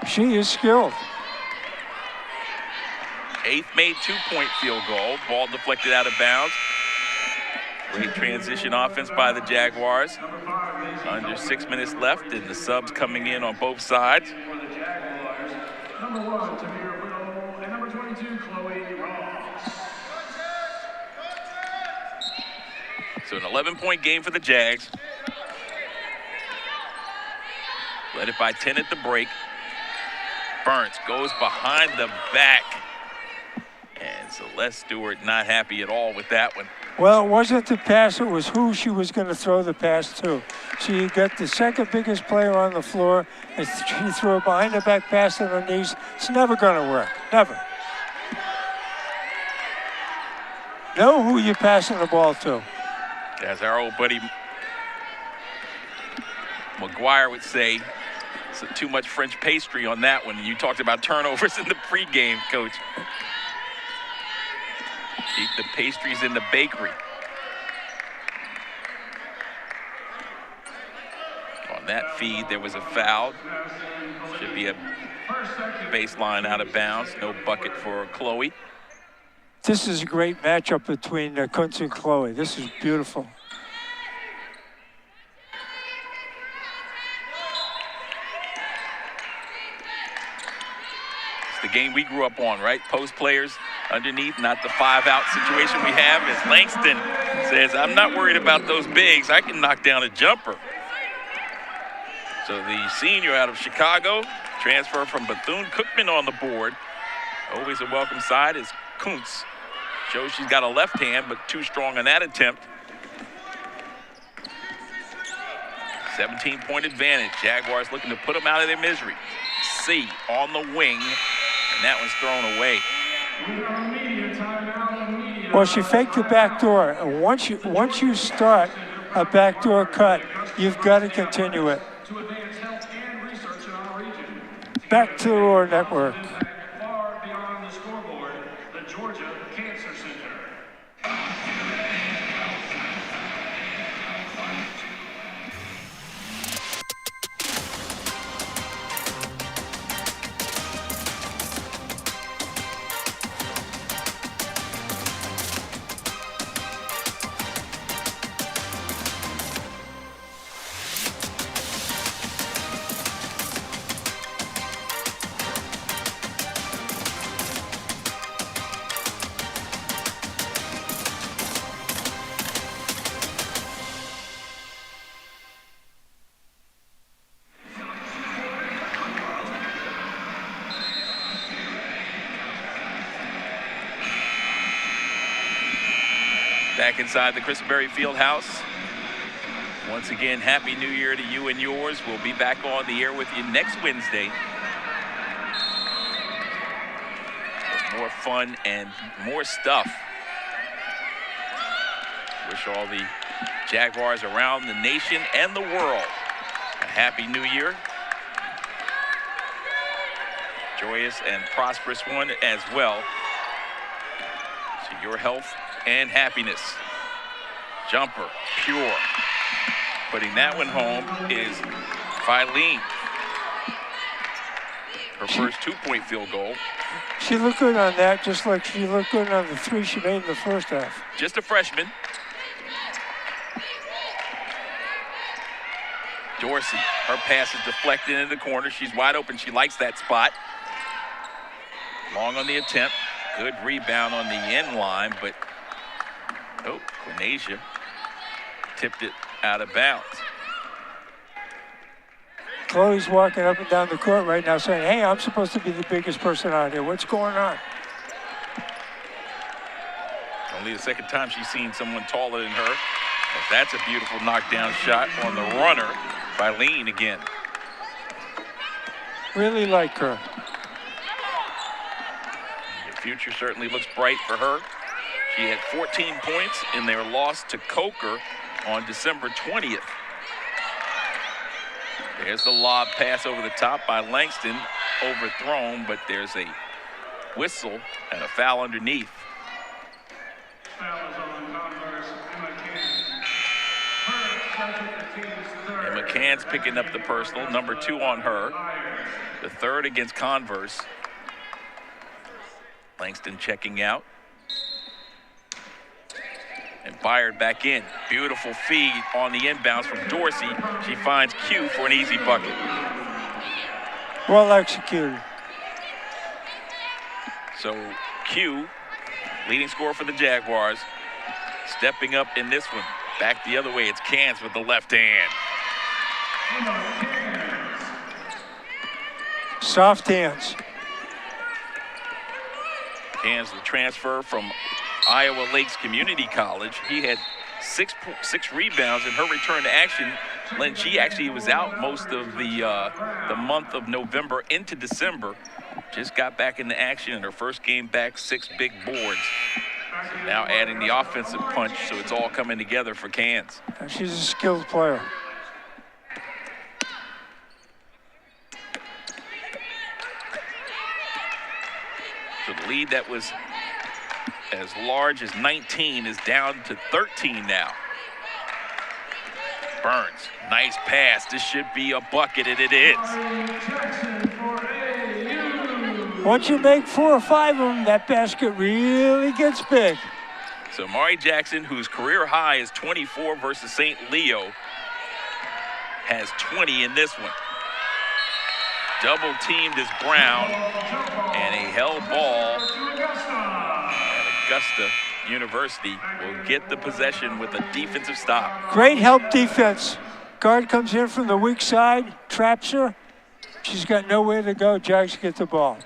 She is skilled. 8th made 2-point field goal. Ball deflected out of bounds. Great transition offense by the Jaguars. Under 6 minutes left, and the subs coming in on both sides. For the Jaguars, number 1, Tamir Whittle, and number 22, Chloe Ross. So an 11-point game for the Jags. Led it by 10 at the break. Burns goes behind the back. And Celeste Stewart not happy at all with that one. Well, it wasn't the pass, it was who she was going to throw the pass to. She got the second biggest player on the floor, and she threw a behind the back pass on her knees. It's never going to work, never. Know who you're passing the ball to. As our old buddy McGuire would say, too much French pastry on that one. You talked about turnovers in the pregame, Coach. Keep the pastries in the bakery. On that feed, there was a foul. Should be a baseline out of bounds. No bucket for Chloe. This is a great matchup between Kuntz and Chloe. This is beautiful. It's the game we grew up on, right? Post players underneath, not the 5-out situation we have. As Langston says, I'm not worried about those bigs. I can knock down a jumper. So the senior out of Chicago, transfer from Bethune-Cookman on the board. Always a welcome side is Kuntz. Shows she's got a left hand, but too strong on that attempt. 17-point advantage. Jaguars looking to put them out of their misery. C on the wing, and that one's thrown away. Well, she faked the back door. And once you start a backdoor cut, you've got to continue it. Back to our network. Far beyond the scoreboard, the Georgia Cancer Center. Back inside the Christenberry Fieldhouse. Once again, Happy New Year to you and yours. We'll be back on the air with you next Wednesday. With more fun and more stuff. We're Wish all the Jaguars around the nation and the world a happy new year. Joyous and prosperous one as well. To your health and happiness. Jumper, pure. Putting that one home is Filene. Her first 2-point field goal. She looked good on that, just like she looked good on the 3 she made in the first half. Just a freshman. Dorsey, her pass is deflected into the corner. She's wide open. She likes that spot. Long on the attempt. Good rebound on the end line, but Quinasia tipped it out of bounds. Chloe's walking up and down the court right now saying, hey, I'm supposed to be the biggest person out here. What's going on? Only the second time she's seen someone taller than her. That's a beautiful knockdown shot on the runner by Lean again. Really like her. The future certainly looks bright for her. She had 14 points in their loss to Coker on December 20th. There's the lob pass over the top by Langston, overthrown, but there's a whistle and a foul underneath. Foul is on Converse, And McCann's picking up the personal, number 2 on her. The third against Converse. Langston checking out. And Byard back in. Beautiful feed on the inbounds from Dorsey. She finds Q for an easy bucket. Well executed. So Q, leading scorer for the Jaguars, stepping up in this one. Back the other way, it's Cans with the left hand. Soft hands. Cans, the transfer from Iowa Lakes Community College. He had six rebounds in her return to action. She actually was out most of the month of November into December. Just got back into action in her first game back, 6 big boards. Now adding the offensive punch, so it's all coming together for Cans. And she's a skilled player. So the lead that was as large as 19 is down to 13 now. Burns, nice pass. This should be a bucket, and it is. Once you make 4 or 5 of them, that basket really gets big. So Mari Jackson, whose career high is 24 versus St. Leo, has 20 in this one. Double teamed is Brown, and a held ball. Augusta University will get the possession with a defensive stop. Great help defense. Guard comes in from the weak side, traps her. She's got nowhere to go. Jags get the ball.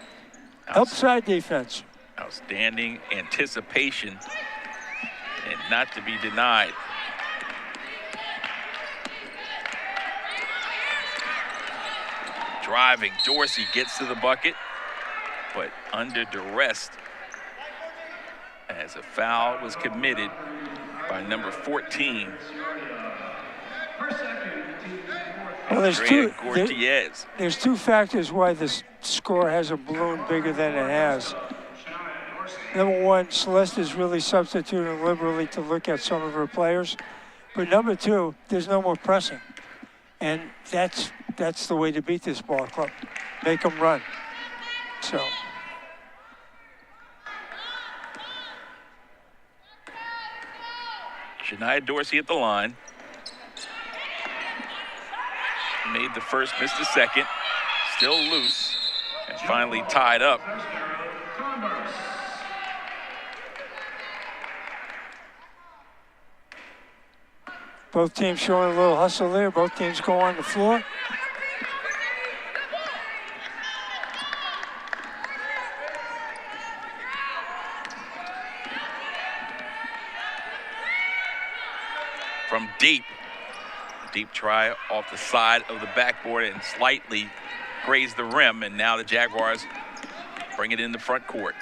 Help side defense. Outstanding anticipation and not to be denied. Driving, Dorsey gets to the bucket, but under duress as a foul was committed by number 14. Well, Gortiez. There's 2 factors why this score hasn't ballooned bigger than it has. Number 1, Celeste is really substituting liberally to look at some of her players. But number 2, there's no more pressing. And that's the way to beat this ball club. Make them run. So. Shania Dorsey at the line. Made the first, missed the second. Still loose. And finally tied up. Both teams showing a little hustle there. Both teams go on the floor. From deep. Deep try off the side of the backboard and slightly grazed the rim. And now the Jaguars bring it in the front court.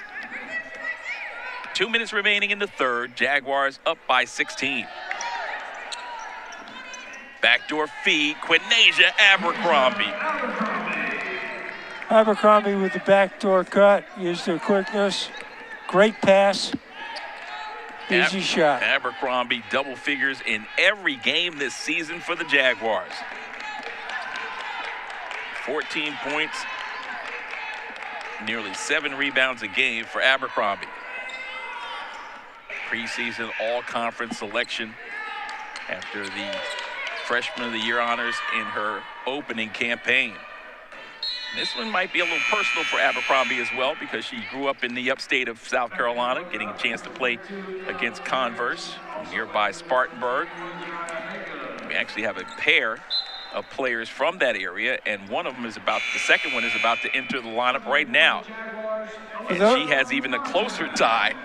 2 minutes remaining in the third. Jaguars up by 16. Backdoor feed, Quinasia Abercrombie. Abercrombie with the backdoor cut, used her quickness. Great pass. Easy shot. Abercrombie double figures in every game this season for the Jaguars. 14 points, nearly 7 rebounds a game for Abercrombie. Preseason all-conference selection after the Freshman of the Year honors in her opening campaign. This one might be a little personal for Abercrombie as well because she grew up in the upstate of South Carolina, getting a chance to play against Converse from nearby Spartanburg. We actually have a pair of players from that area, and the second one is about to enter the lineup right now. And she has even a closer tie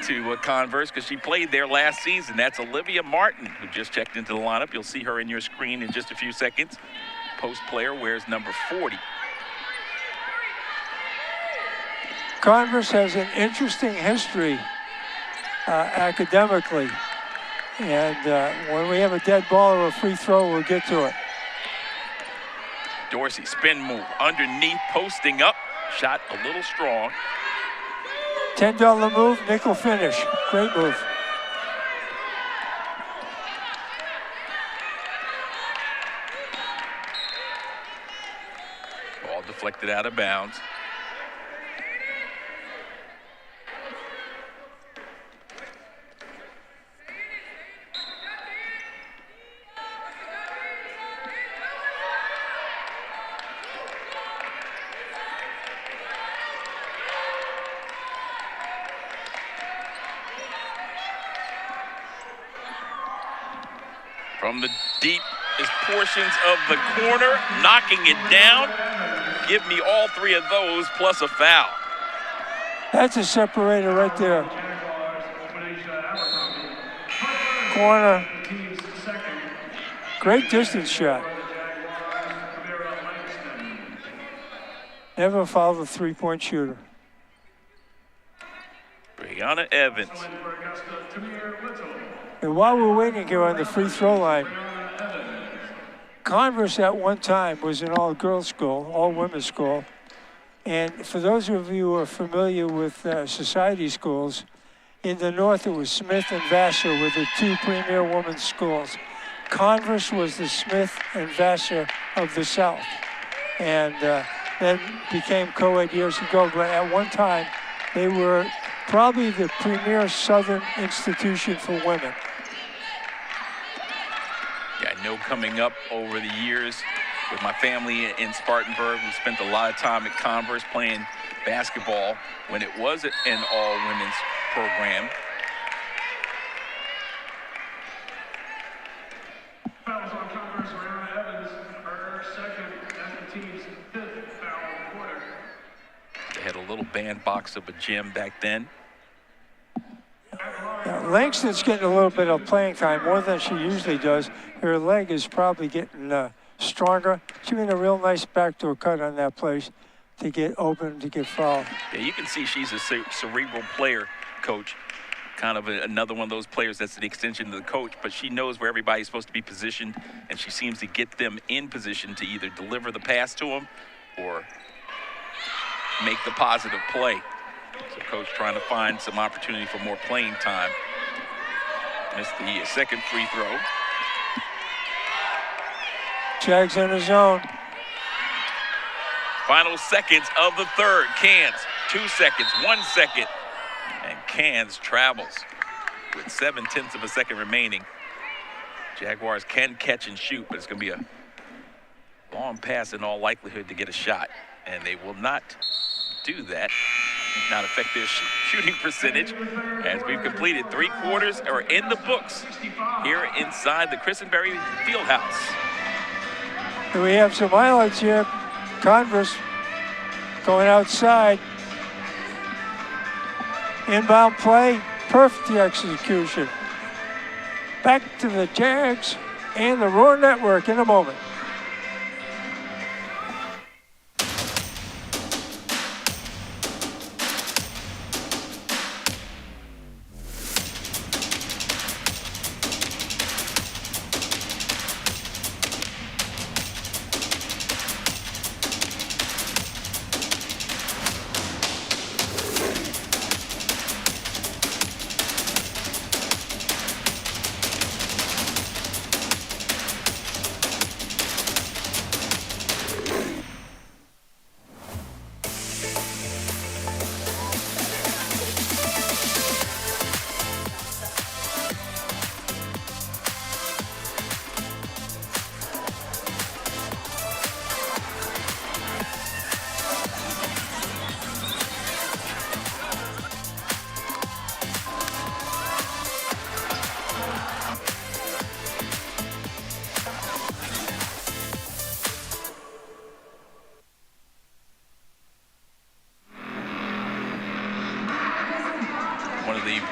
to Converse because she played there last season. That's Olivia Martin, who just checked into the lineup. You'll see her in your screen in just a few seconds. Post player wears number 40. Converse has an interesting history academically. And when we have a dead ball or a free throw, we'll get to it. Dorsey, spin move, underneath, posting up. Shot a little strong. $10 move, nickel finish. Great move. Ball deflected out of bounds. From the deepest portions of the corner, knocking it down. Give me all 3 of those plus a foul. That's a separator right there. Corner. Great distance shot. Never fouled a three-point shooter. Brianna Evans. And while we're waiting here on the free throw line, Converse at one time was an all-girls school, all-women's school. And for those of you who are familiar with society schools, in the north it was Smith and Vassar were the 2 premier women's schools. Converse was the Smith and Vassar of the South. And then became co-ed years ago, but at one time they were probably the premier Southern institution for women. Yeah, I know coming up over the years with my family in Spartanburg, we spent a lot of time at Converse playing basketball when it was an all-women's program. Fouls on Converse, Brianna Evans, her second, and the team's 5th foul of the quarter. They had a little bandbox of a gym back then. Now, Langston's getting a little bit of playing time, more than she usually does. Her leg is probably getting stronger. She made a real nice backdoor cut on that place to get open, to get fouled. Yeah, you can see she's a cerebral player, Coach. Kind of another one of those players that's an extension of the coach, but she knows where everybody's supposed to be positioned, and she seems to get them in position to either deliver the pass to them or make the positive play. So Coach trying to find some opportunity for more playing time. Missed the second free throw. Jags in the zone. Final seconds of the third. Cairns, 2 seconds, 1 second. And Cairns travels with 0.7 of a second remaining. Jaguars can catch and shoot, but it's going to be a long pass in all likelihood to get a shot. And they will not do that, not affect their shooting percentage, as we've completed 3 quarters are in the books here inside the Christenberry Fieldhouse. And we have some highlights here. Converse going outside. Inbound play, perfect execution. Back to the Jags and the Roar Network in a moment.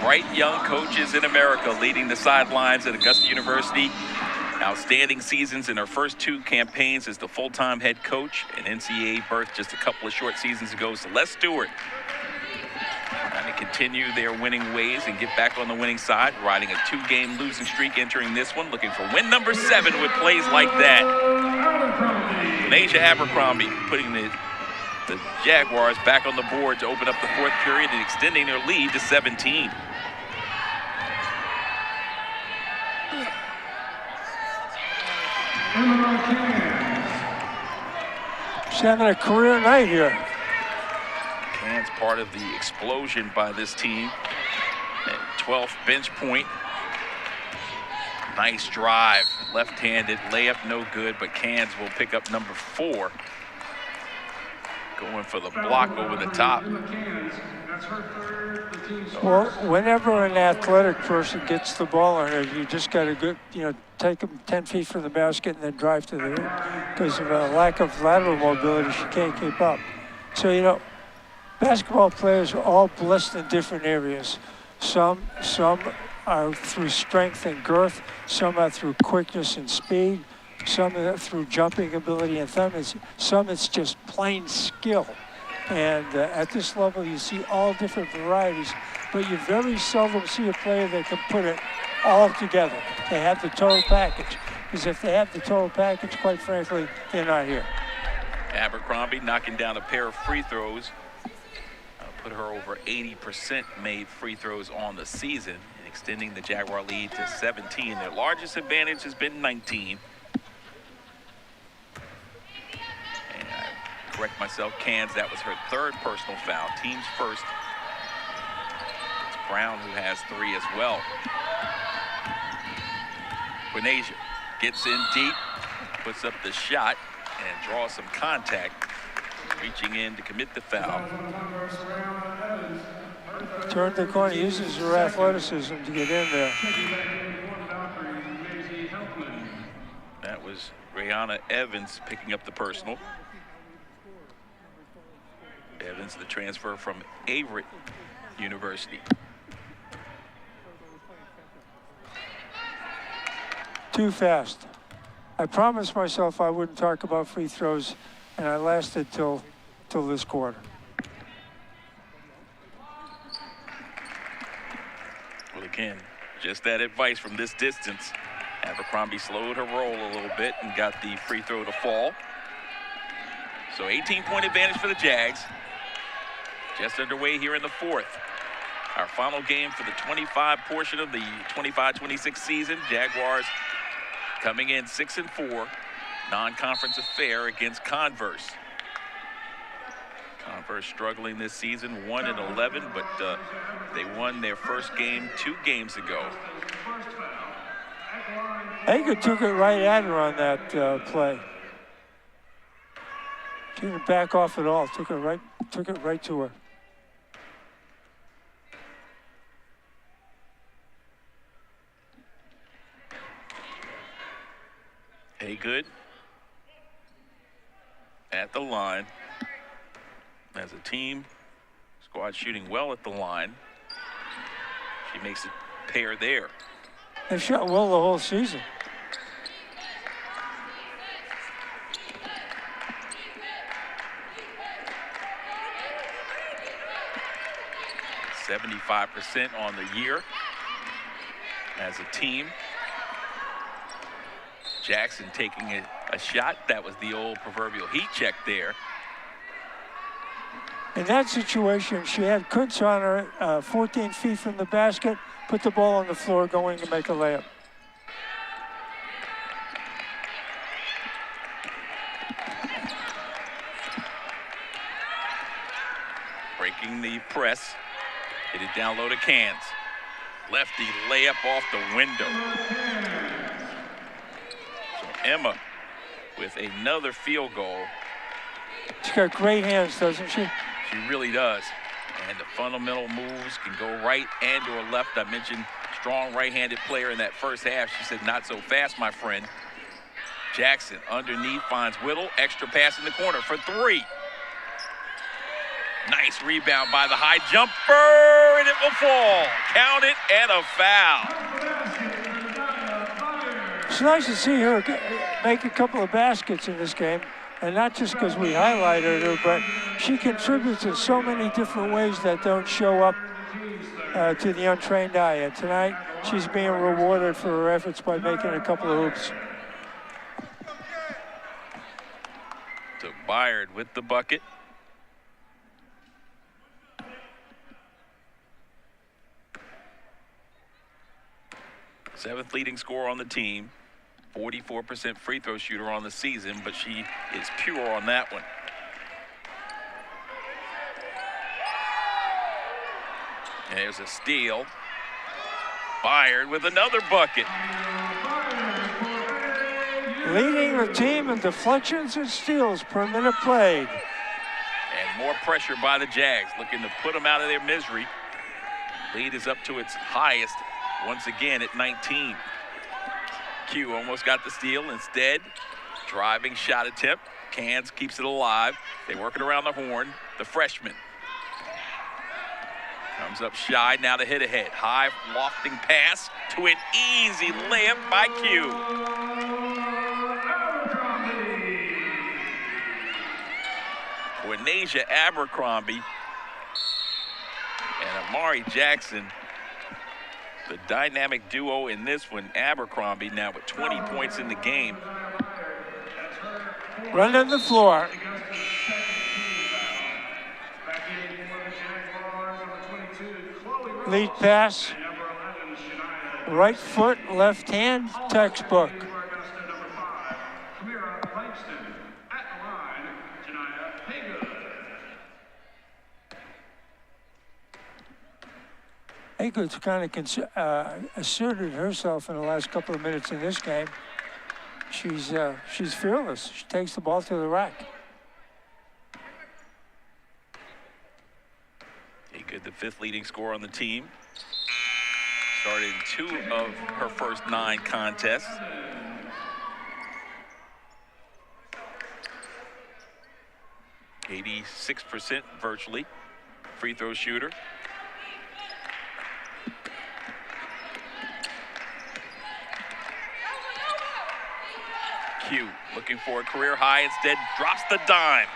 bright young coaches in America leading the sidelines at Augusta University. Outstanding seasons in her first 2 campaigns as the full-time head coach, and NCAA berth just a couple of short seasons ago. Celeste Stewart trying to continue their winning ways and get back on the winning side, riding a 2-game losing streak entering this one, looking for win number 7 with plays like that. Nasia Abercrombie putting the Jaguars back on the board to open up the 4th period and extending their lead to 17. She's having a career night here. Can's part of the explosion by this team. At 12th bench point. Nice drive. Left-handed layup, no good, but Cans will pick up number 4. Going for the block over the top. Well, whenever an athletic person gets the ball on her, you just got to take them 10 feet from the basket and then drive to the rim. Because of a lack of lateral mobility, she can't keep up. So, basketball players are all blessed in different areas. Some are through strength and girth. Some are through quickness and speed. Some are through jumping ability, and some it's just plain skill. And at this level, you see all different varieties, but you very seldom see a player that can put it all together. They have the total package. Because if they have the total package, quite frankly, they're not here. Abercrombie knocking down a pair of free throws. Put her over 80% made free throws on the season, and extending the Jaguar lead to 17. Their largest advantage has been 19. And I correct myself, Cans, that was her 3rd personal foul. Team's first. It's Brown who has 3 as well. Quinasia gets in deep, puts up the shot, and draws some contact. Reaching in to commit the foul. Turned the corner, uses her athleticism to get in there. That was Brianna Evans picking up the personal. Evans, the transfer from Averett University. Too fast. I promised myself I wouldn't talk about free throws, and I lasted till this quarter. Well, again, just that advice from this distance. Abercrombie slowed her roll a little bit and got the free throw to fall. So 18-point advantage for the Jags. Just underway here in the 4th. Our final game for the 25 portion of the 25-26 season. Jaguars coming in 6-4. Non-conference affair against Converse. Converse struggling this season, 1-11, but they won their first game 2 games ago. Hager took it right at her on that play. She didn't back off at all. Took it right to her. Haygood at the line. As a team, squad shooting well at the line. She makes it pair there. They've shot well the whole season. .75% on the year as a team. Jackson taking a shot. That was the old proverbial heat check there. In that situation, she had Kuntz on her 14 feet from the basket, put the ball on the floor, going to make a layup. Breaking the press. Hit it down low to Cans. Lefty layup off the window. So Emma with another field goal. She's got great hands, doesn't she? She really does. And the fundamental moves can go right and or left. I mentioned strong right-handed player in that first half. She said, not so fast, my friend. Jackson underneath finds Whittle. Extra pass in the corner for 3. Nice rebound by the high jumper, and it will fall. Count it and a foul. It's nice to see her make a couple of baskets in this game, and not just because we highlighted her, but she contributes in so many different ways that don't show up to the untrained eye. And tonight, she's being rewarded for her efforts by making a couple of hoops. So Byard with the bucket. Seventh leading scorer on the team. 44% free throw shooter on the season, but she is pure on that one. And there's a steal. Byard with another bucket. Leading the team in deflections and steals per minute played. And more pressure by the Jags, looking to put them out of their misery. Lead is up to its highest once again at 19. Q almost got the steal. Instead, driving shot attempt. Cans keeps it alive. They work it around the horn. The freshman comes up shy. Now to hit ahead. High lofting pass to an easy layup by Q. For Nasia Abercrombie and Amari Jackson. The dynamic duo in this one, Abercrombie now with 20 points in the game. Running the floor. Lead pass. Right foot, left hand, textbook. Haygood's kind of asserted herself in the last couple of minutes in this game. She's fearless. She takes the ball to the rack. Haygood, the fifth leading scorer on the team. Started 2 of her first 9 contests. %86% virtually. Free throw shooter. Q looking for a career high, instead drops the dime.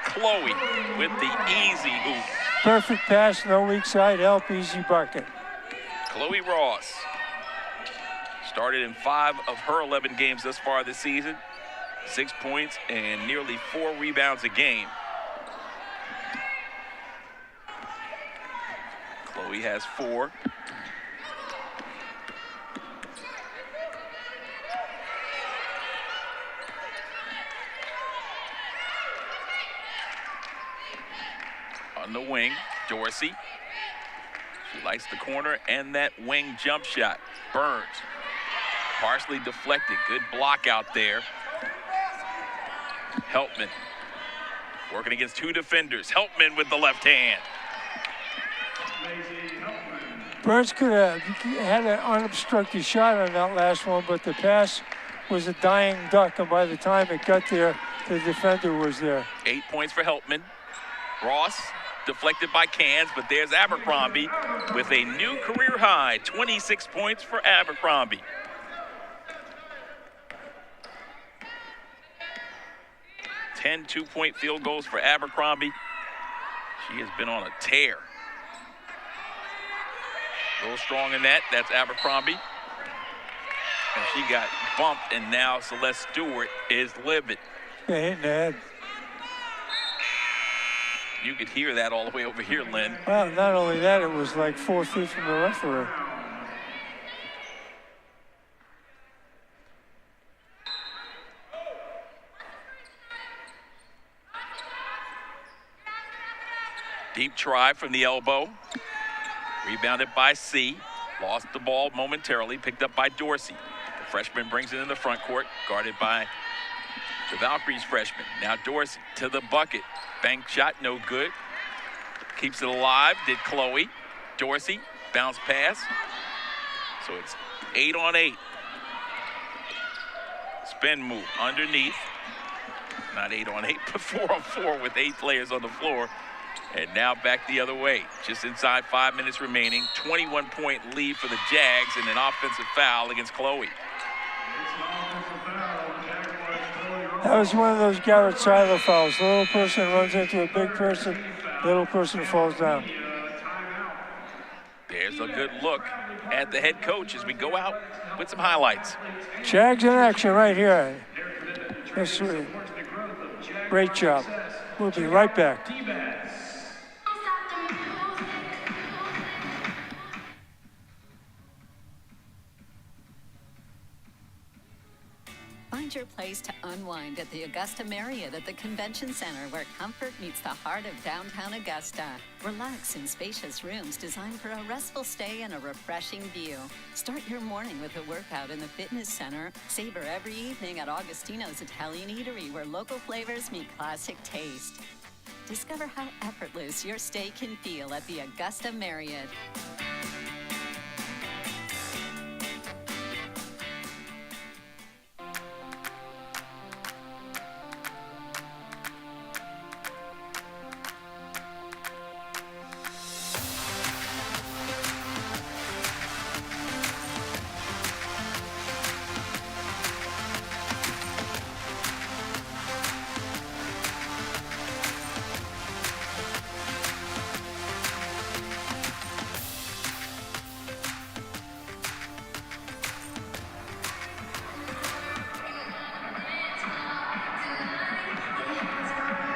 Chloe with the easy hoop. Perfect pass, no weak side help, easy bucket. Chloe Ross started in 5 of her 11 games thus far this season. 6 points and nearly 4 rebounds a game. Chloe has 4. On the wing, Dorsey. She likes the corner and that wing jump shot. Burns, partially deflected. Good block out there. Helpman, working against 2 defenders. Helpman with the left hand. Burns could have had an unobstructed shot on that last one, but the pass was a dying duck, and by the time it got there, the defender was there. 8 points for Helpman. Ross deflected by Cans, but there's Abercrombie with a new career high. 26 points for Abercrombie. Ten 2-point field goals for Abercrombie. She has been on a tear. A little strong in that. That's Abercrombie. And she got bumped, and now Celeste Stewart is livid. Hit in the head. You could hear that all the way over here, Lynn. Well, not only that, it was like 4 feet from the referee. Deep try from the elbow. Rebounded by C. Lost the ball momentarily. Picked up by Dorsey. The freshman brings it in the front court. Guarded by the Valkyries freshman. Now Dorsey to the bucket. Bank shot, no good. Keeps it alive, did Chloe. Dorsey, bounce pass. So it's 8 on 8. Spin move underneath. Not 8 on 8, but 4 on 4 with 8 players on the floor. And now back the other way. Just inside 5 minutes remaining. 21-point lead for the Jags and an offensive foul against Chloe. That was one of those Garrett Seiler fouls. The little person runs into a big person, little person falls down. There's a good look at the head coach as we go out with some highlights. Jags in action right here. That's great job. We'll be right back. Find your place to unwind at the Augusta Marriott at the Convention Center, where comfort meets the heart of downtown Augusta. Relax in spacious rooms designed for a restful stay and a refreshing view. Start your morning with a workout in the fitness center. Savor every evening at Augustino's Italian Eatery, where local flavors meet classic taste. Discover how effortless your stay can feel at the Augusta Marriott.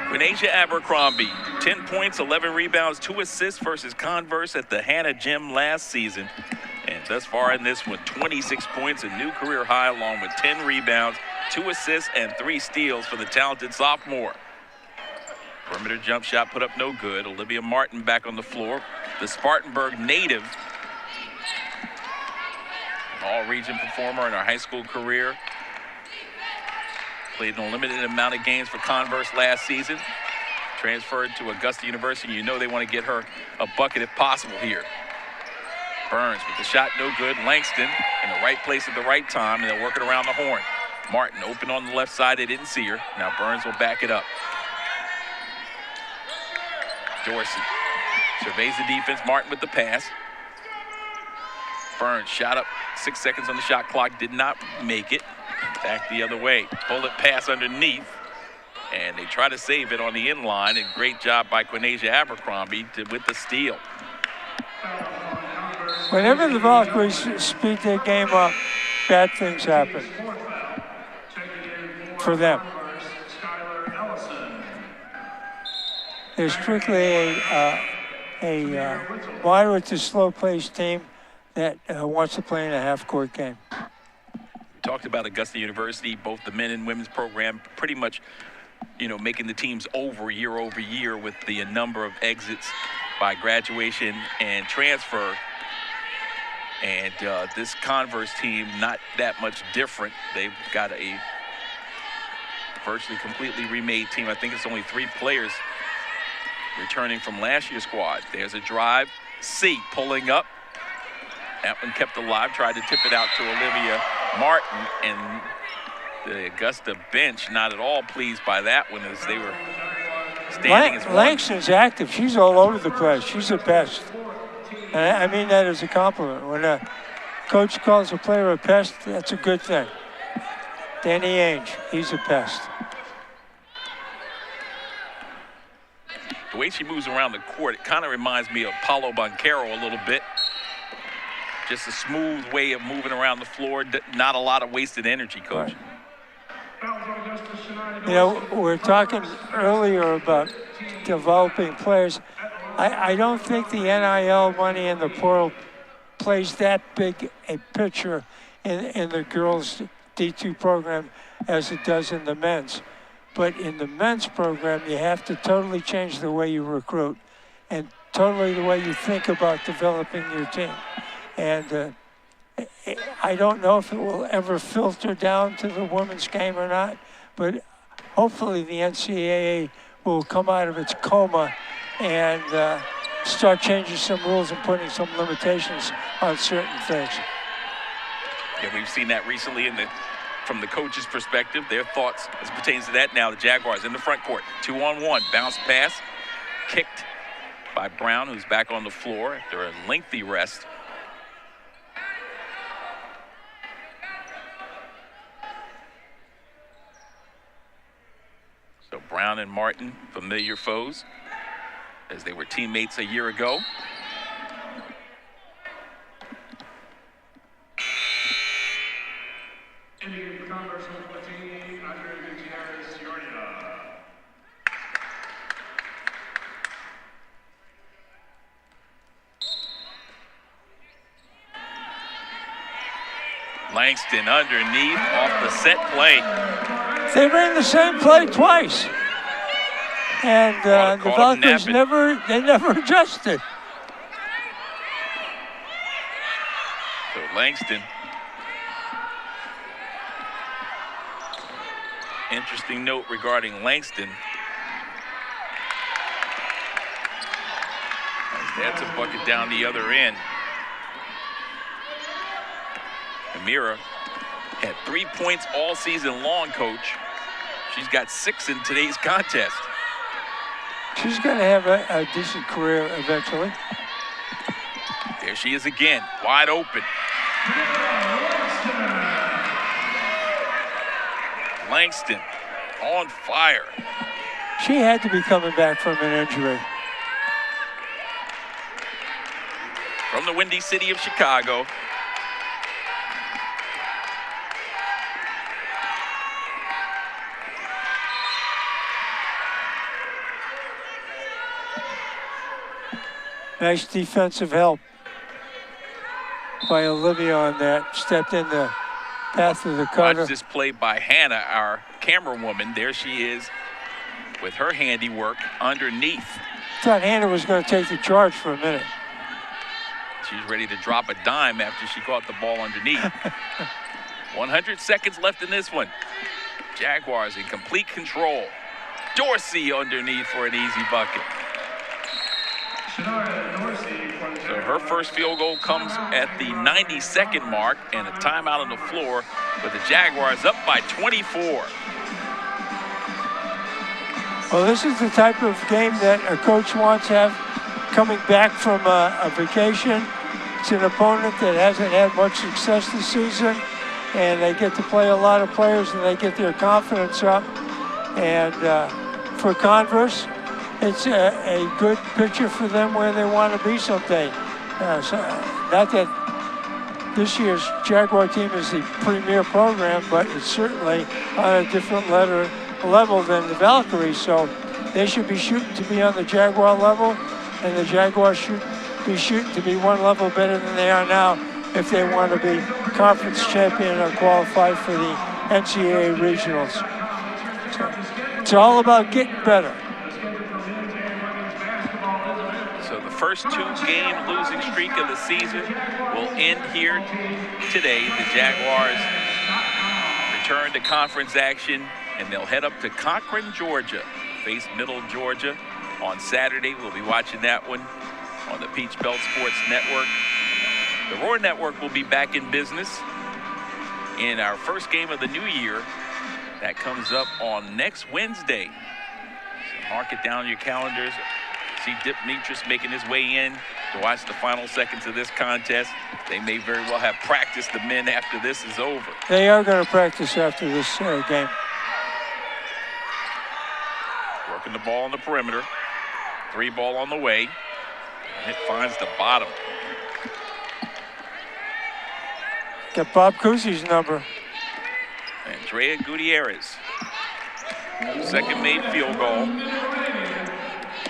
Quinasia Abercrombie, 10 points, 11 rebounds, 2 assists versus Converse at the Hannah Gym last season. And thus far in this one, 26 points, a new career high, along with 10 rebounds, 2 assists, and 3 steals for the talented sophomore. Perimeter jump shot put up no good. Olivia Martin back on the floor. The Spartanburg native, all-region performer in her high school career. Played an limited amount of games for Converse last season. Transferred to Augusta University. You know they want to get her a bucket if possible here. Burns with the shot, no good. Langston in the right place at the right time, and they're working around the horn. Martin open on the left side. They didn't see her. Now Burns will back it up. Dorsey surveys the defense. Martin with the pass. Burns shot up, 6 seconds on the shot clock, did not make it. Back the other way. Bullet pass underneath. And they try to save it on the end line. And great job by Quinasia Abercrombie with the steal. Whenever the Valkyries speed their game up, bad things happen for them. They're strictly a moderate to slow-paced team that wants to play in a half-court game. Talked about Augusta University, both the men and women's program, pretty much, you know, making the teams over year with the number of exits by graduation and transfer. And this Converse team, not that much different. They've got a virtually completely remade team. I think it's only 3 players returning from last year's squad. There's a drive. C pulling up. That one kept alive. Tried to tip it out to Olivia Martin, and the Augusta bench not at all pleased by that one as they were standing as one. Langston's active. She's all over the place. She's the best. And I mean that as a compliment. When a coach calls a player a pest, that's a good thing. Danny Ainge, he's a pest. The way she moves around the court, it kind of reminds me of Paulo Banchero a little bit. Just a smooth way of moving around the floor. Not a lot of wasted energy, Coach. You know, we're talking earlier about developing players. I don't think the NIL money in the portal plays that big a picture in the girls' D2 program as it does in the men's. But in the men's program, you have to totally change the way you recruit and totally the way you think about developing your team. And I don't know if it will ever filter down to the women's game or not, but hopefully the NCAA will come out of its coma and start changing some rules and putting some limitations on certain things. Yeah, we've seen that recently from the coach's perspective. Their thoughts as pertains to that now. The Jaguars in the front court, 2-on-1, bounce pass, kicked by Brown, who's back on the floor after a lengthy rest. So Brown and Martin, familiar foes, as they were teammates a year ago. Ending Converse 114, Andre Gutierrez, Georgia. Langston underneath off the set play. They ran the same play twice. And the Valkyries never adjusted. So Langston. Interesting note regarding Langston. That's a bucket down the other end. Amira had 3 points all season long, Coach. She's got 6 in today's contest. She's going to have a decent career eventually. There she is again, wide open. Langston on fire. She had to be coming back from an injury. From the Windy City of Chicago. Nice defensive help by Olivia on that. Stepped in the path of the cutter. Watch this play by Hannah, our camera woman. There she is with her handiwork underneath. Thought Hannah was going to take the charge for a minute. She's ready to drop a dime after she caught the ball underneath. 100 seconds left in this one. Jaguars in complete control. Dorsey underneath for an easy bucket. So her first field goal comes at the 90-second mark, and a timeout on the floor with the Jaguars up by 24. Well, this is the type of game that a coach wants to have coming back from a vacation. It's an opponent that hasn't had much success this season, and they get to play a lot of players and they get their confidence up. And for Converse, it's a good picture for them where they want to be someday. Not that this year's Jaguar team is the premier program, but it's certainly on a different level than the Valkyries. So they should be shooting to be on the Jaguar level, and the Jaguars should be shooting to be one level better than they are now if they want to be conference champion or qualify for the NCAA regionals. So it's all about getting better. So the first 2-game losing streak of the season will end here today. The Jaguars return to conference action, and they'll head up to Cochran, Georgia, face Middle Georgia on Saturday. We'll be watching that one on the Peach Belt Sports Network. The Roar Network will be back in business in our first game of the new year. That comes up on next Wednesday. So mark it down on your calendars. See Dip Mitras making his way in to watch the final seconds of this contest. They may very well have practiced the men after this is over. They are going to practice after this game. Working the ball on the perimeter. 3 ball on the way. And it finds the bottom. Got Bob Cousy's number. Andrea Gutierrez. Second made field goal.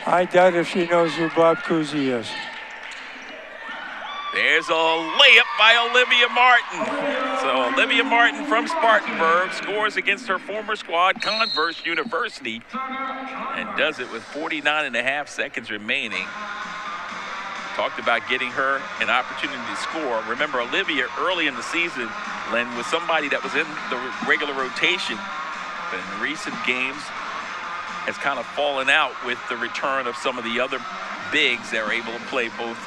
I doubt if she knows who Bob Cousy is. There's a layup by Olivia Martin. So Olivia Martin from Spartanburg scores against her former squad, Converse University, and does it with 49.5 seconds remaining. Talked about getting her an opportunity to score. Remember, Olivia early in the season, Len, was somebody that was in the regular rotation, but in recent games has kind of fallen out with the return of some of the other bigs that are able to play both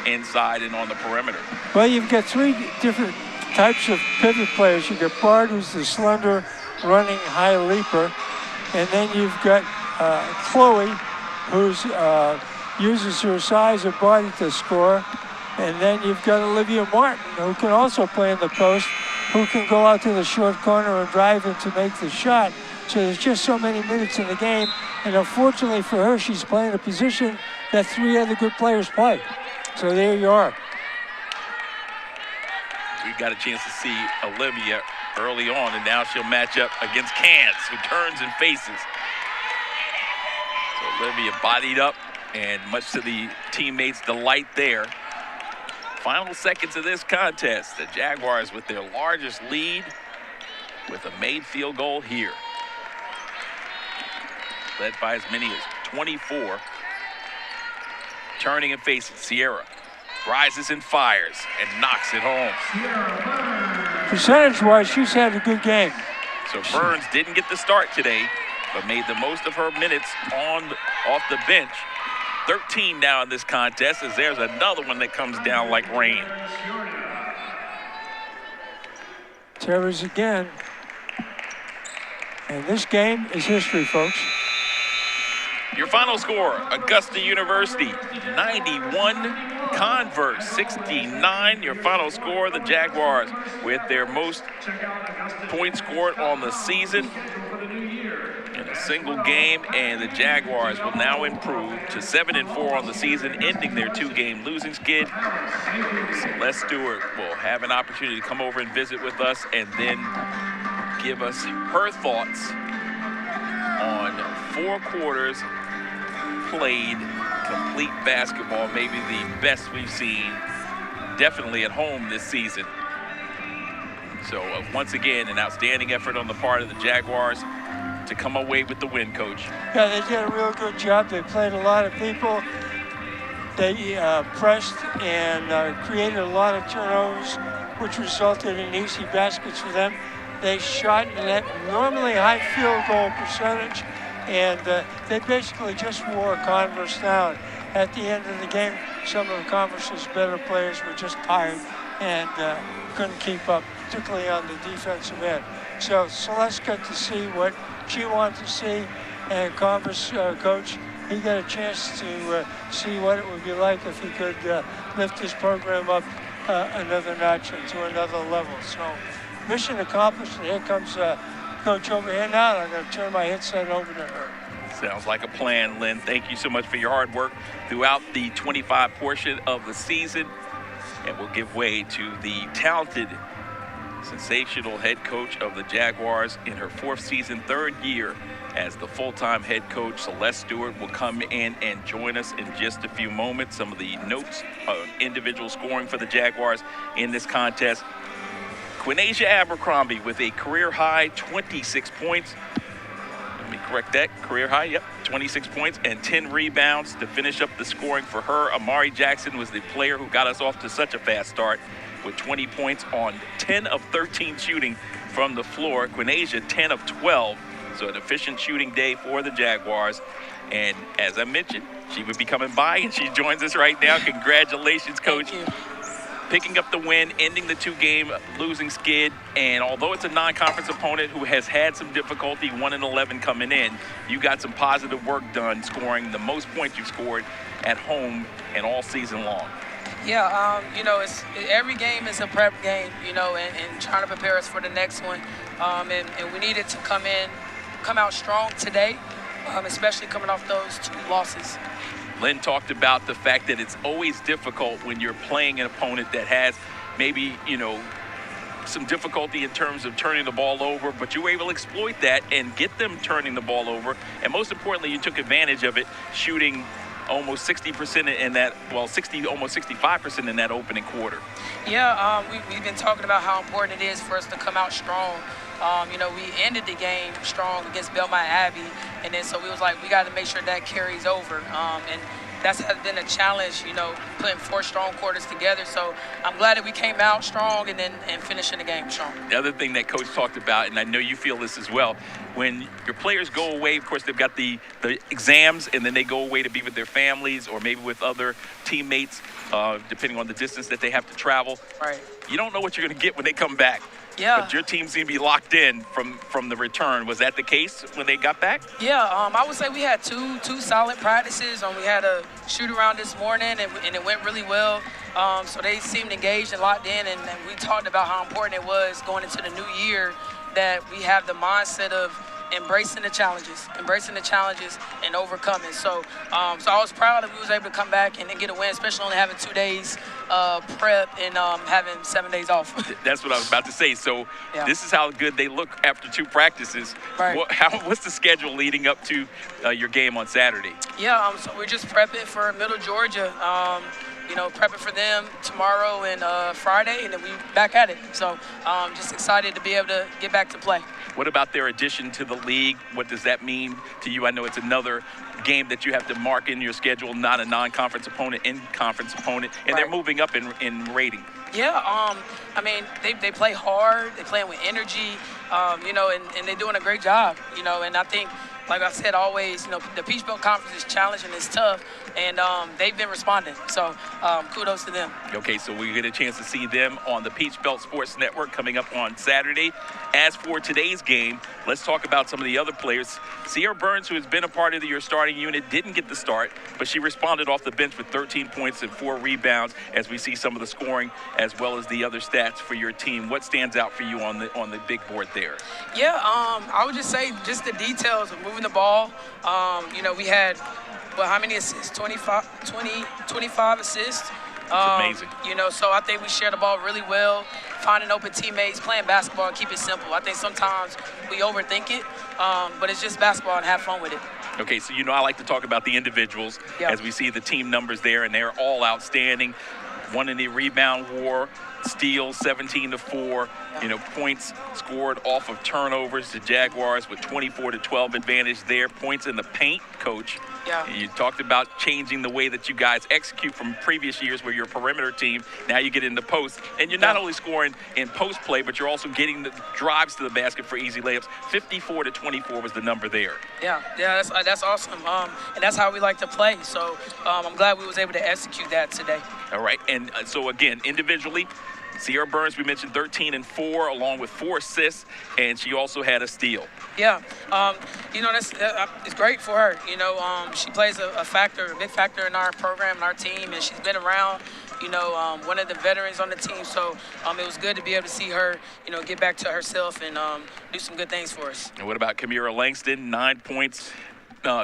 inside and on the perimeter. Well, you've got 3 different types of pivot players. You've got Bard, who's the slender, running high leaper, and then you've got Chloe, who's uses her size and body to score. And then you've got Olivia Martin, who can also play in the post, who can go out to the short corner and drive in to make the shot. So there's just so many minutes in the game. And unfortunately for her, she's playing a position that 3 other good players play. So there you are. We got a chance to see Olivia early on, and now she'll match up against Cans, who turns and faces. So Olivia bodied up, and much to the teammates' delight there. Final seconds of this contest, the Jaguars with their largest lead with a made field goal here. Led by as many as 24. Turning and facing, Sierra rises and fires and knocks it home. Percentage-wise, she's had a good game. So Burns didn't get the start today, but made the most of her minutes off the bench. 13 now in this contest, as there's another one that comes down like rain. Terrors again. And this game is history, folks. Your final score, Augusta University 91, Converse 69. Your final score, the Jaguars with their most points scored on the season in a single game, and the Jaguars will now improve to 7-4 on the season, ending their 2-game losing skid. Celeste Stewart will have an opportunity to come over and visit with us and then give us her thoughts on 4 quarters played, complete basketball, maybe the best we've seen, definitely at home this season. So once again, an outstanding effort on the part of the Jaguars to come away with the win, Coach. Yeah, they did a real good job. They played a lot of people. They pressed and created a lot of turnovers, which resulted in easy baskets for them. They shot at normally high field goal percentage, and they basically just wore Converse down. At the end of the game, some of Converse's better players were just tired and couldn't keep up, particularly on the defensive end. So Celeste got to see what she wanted to see, and Converse coach, he got a chance to see what it would be like if he could lift his program up another notch and to another level. So mission accomplished, and here comes Coach over here now, and I'm going to turn my headset over to her. Sounds like a plan, Lynn. Thank you so much for your hard work throughout the 25 portion of the season. And we'll give way to the talented, sensational head coach of the Jaguars in her 4th season, 3rd year as the full-time head coach. Celeste Stewart will come in and join us in just a few moments. Some of the notes of individual scoring for the Jaguars in this contest. Quinasia Abercrombie with a career-high 26 points. Let me correct that. Career high, yep. 26 points and 10 rebounds to finish up the scoring for her. Amari Jackson was the player who got us off to such a fast start with 20 points on 10 of 13 shooting from the floor. Quinasia 10 of 12. So an efficient shooting day for the Jaguars. And as I mentioned, she would be coming by, and she joins us right now. Congratulations, Coach. Thank you. Picking up the win, ending the 2-game losing skid. And although it's a non-conference opponent who has had some difficulty, 1-11 coming in, you got some positive work done, scoring the most points you've scored at home and all season long. Yeah, every game is a prep game, and trying to prepare us for the next one. And we needed to come out strong today, especially coming off those 2 losses. Lynn talked about the fact that it's always difficult when you're playing an opponent that has maybe, some difficulty in terms of turning the ball over, but you were able to exploit that and get them turning the ball over. And most importantly, you took advantage of it, shooting almost 60% in that, almost 65% in that opening quarter. Yeah, we've been talking about how important it is for us to come out strong. We ended the game strong against Belmont Abbey, and then so we was like, we got to make sure that carries over. And that's been a challenge, putting 4 strong quarters together. So I'm glad that we came out strong and finishing the game strong. The other thing that Coach talked about, and I know you feel this as well, when your players go away, of course, they've got the exams, and then they go away to be with their families or maybe with other teammates, depending on the distance that they have to travel. Right. You don't know what you're going to get when they come back. Yeah. But your team seemed to be locked in from the return. Was that the case when they got back? Yeah, I would say we had two solid practices. We had a shoot around this morning, and it went really well. So they seemed engaged and locked in, and we talked about how important it was going into the new year that we have the mindset of embracing the challenges and overcoming. So I was proud that we was able to come back and get a win, especially only having 2 days prep and having 7 days off. That's what I was about to say. So this is how good they look after 2 practices. Right. What's the schedule leading up to your game on Saturday? Yeah, so we're just prepping for Middle Georgia. Prepping for them tomorrow and Friday, and then we back at it. So just excited to be able to get back to play. What about their addition to the league? What does that mean to you? I know it's another game that you have to mark in your schedule, not a non-conference opponent, in-conference opponent, and they're moving up in rating. Yeah, they play hard, they play with energy, and they're doing a great job, and I think, like I said, always, the Peach Belt Conference is challenging, it's tough, and they've been responding. So kudos to them. Okay, so we get a chance to see them on the Peach Belt Sports Network coming up on Saturday. As for today's game, let's talk about some of the other players. Sierra Burns, who has been a part of your starting unit, didn't get the start, but she responded off the bench with 13 points and 4 rebounds as we see some of the scoring as well as the other stats for your team. What stands out for you on the big board there? Yeah, I would just say just the details of moving the ball. We had, how many assists? 25 assists. It's amazing. So I think we share the ball really well, finding open teammates, playing basketball, and keep it simple. I think sometimes we overthink it, but it's just basketball and have fun with it. Okay, so I like to talk about the individuals as we see the team numbers there, and they're all outstanding. One in the rebound war, steals 17-4. Points scored off of turnovers. The Jaguars with 24-12 advantage there. Points in the paint, Coach. Yeah. You talked about changing the way that you guys execute from previous years where you're a perimeter team. Now you get into post. And you're not only scoring in post play, but you're also getting the drives to the basket for easy layups. 54-24 was the number there. Yeah, that's awesome. And that's how we like to play. So I'm glad we was able to execute that today. All right. And so, again, individually, Sierra Burns, we mentioned 13 and 4, along with 4 assists, and she also had a steal. Yeah, it's great for her. She plays a big factor in our program and our team, and she's been around. One of the veterans on the team, so it was good to be able to see her, get back to herself and do some good things for us. And what about Kamira Langston? 9 points.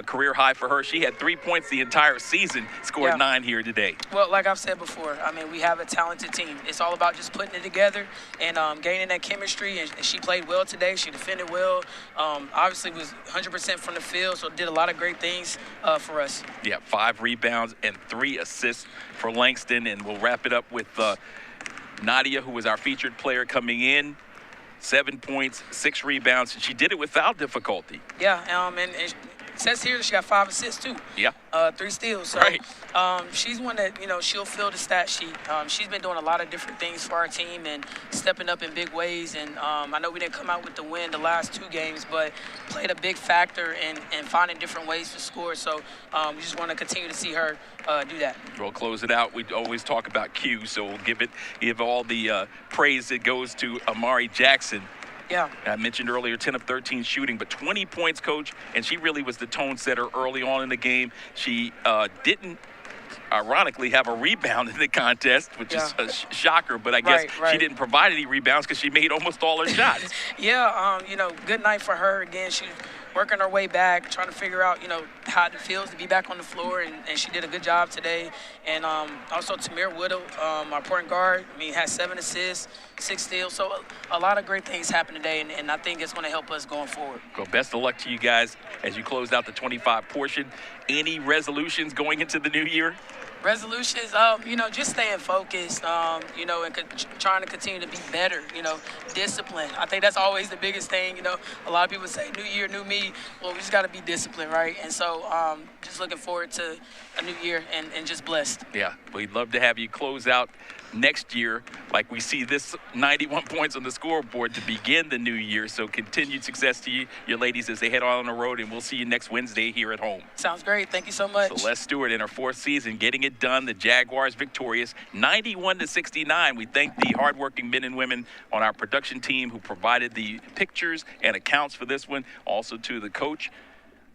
Career high for her. She had 3 points the entire season, scored 9 here today. Well, like I've said before, we have a talented team. It's all about just putting it together and gaining that chemistry, and she played well today. She defended well. Obviously was 100% from the field, so did a lot of great things for us. Yeah, 5 rebounds and 3 assists for Langston, and we'll wrap it up with Nadia, who was our featured player coming in. 7 points, 6 rebounds, and she did it without difficulty. Yeah, and it says here that she got 5 assists too. Yeah. 3 steals. So, right. She's one that, she'll fill the stat sheet. She's been doing a lot of different things for our team and stepping up in big ways. And I know we didn't come out with the win the last 2 games, but played a big factor in finding different ways to score. So we just want to continue to see her do that. We'll close it out. We always talk about Q, so we'll give all the praise that goes to Amari Jackson. Yeah. I mentioned earlier 10 of 13 shooting, but 20 points, Coach, and she really was the tone setter early on in the game. She didn't, ironically, have a rebound in the contest, which is a shocker, but I guess she didn't provide any rebounds because she made almost all her shots. Good night for her. Again, she working her way back, trying to figure out, how it feels to be back on the floor, and she did a good job today. And also Tamir Whittle, our point guard, has 7 assists, 6 steals. So a lot of great things happened today, and I think it's going to help us going forward. Well, best of luck to you guys as you close out the 25 portion. Any resolutions going into the new year? Resolutions, just staying focused, and trying to continue to be better, discipline. I think that's always the biggest thing. A lot of people say, new year, new me. Well, we just got to be disciplined, right? And so just looking forward to a new year and just blessed. Yeah, we'd love to have you close out next year like we see this 91 points on the scoreboard to begin the new year. So continued success to you, your ladies, as they head on the road, and we'll see you next Wednesday here at home. Sounds great. Thank you so much. Celeste Stewart in her 4th season getting it it done. The Jaguars victorious 91-69. We thank the hardworking men and women on our production team who provided the pictures and accounts for this one. Also to the coach,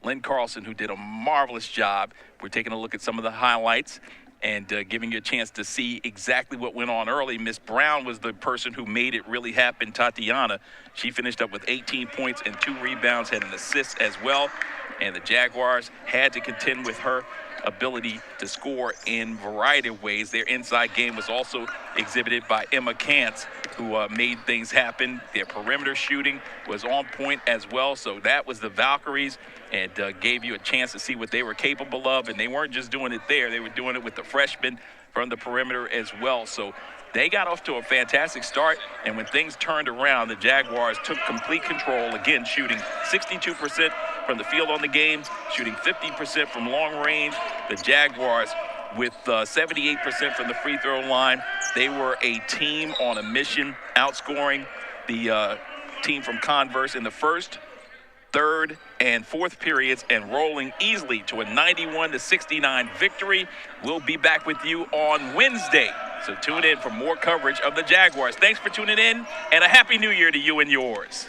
Lynn Carlson, who did a marvelous job. We're taking a look at some of the highlights and giving you a chance to see exactly what went on early. Miss Brown was the person who made it really happen, Tatiana. She finished up with 18 points and 2 rebounds, had an assist as well. And the Jaguars had to contend with her ability to score in a variety of ways. Their inside game was also exhibited by Emma Kantz, who made things happen. Their perimeter shooting was on point as well. So that was the Valkyries, and gave you a chance to see what they were capable of. And they weren't just doing it there. They were doing it with the freshmen from the perimeter as well. So they got off to a fantastic start, and when things turned around, the Jaguars took complete control, again shooting 62% from the field on the game, shooting 50% from long range. The Jaguars with 78% from the free throw line. They were a team on a mission, outscoring the team from Converse in the first, third, and fourth periods, and rolling easily to a 91-69 victory. We'll be back with you on Wednesday. So tune in for more coverage of the Jaguars. Thanks for tuning in, and a Happy New Year to you and yours.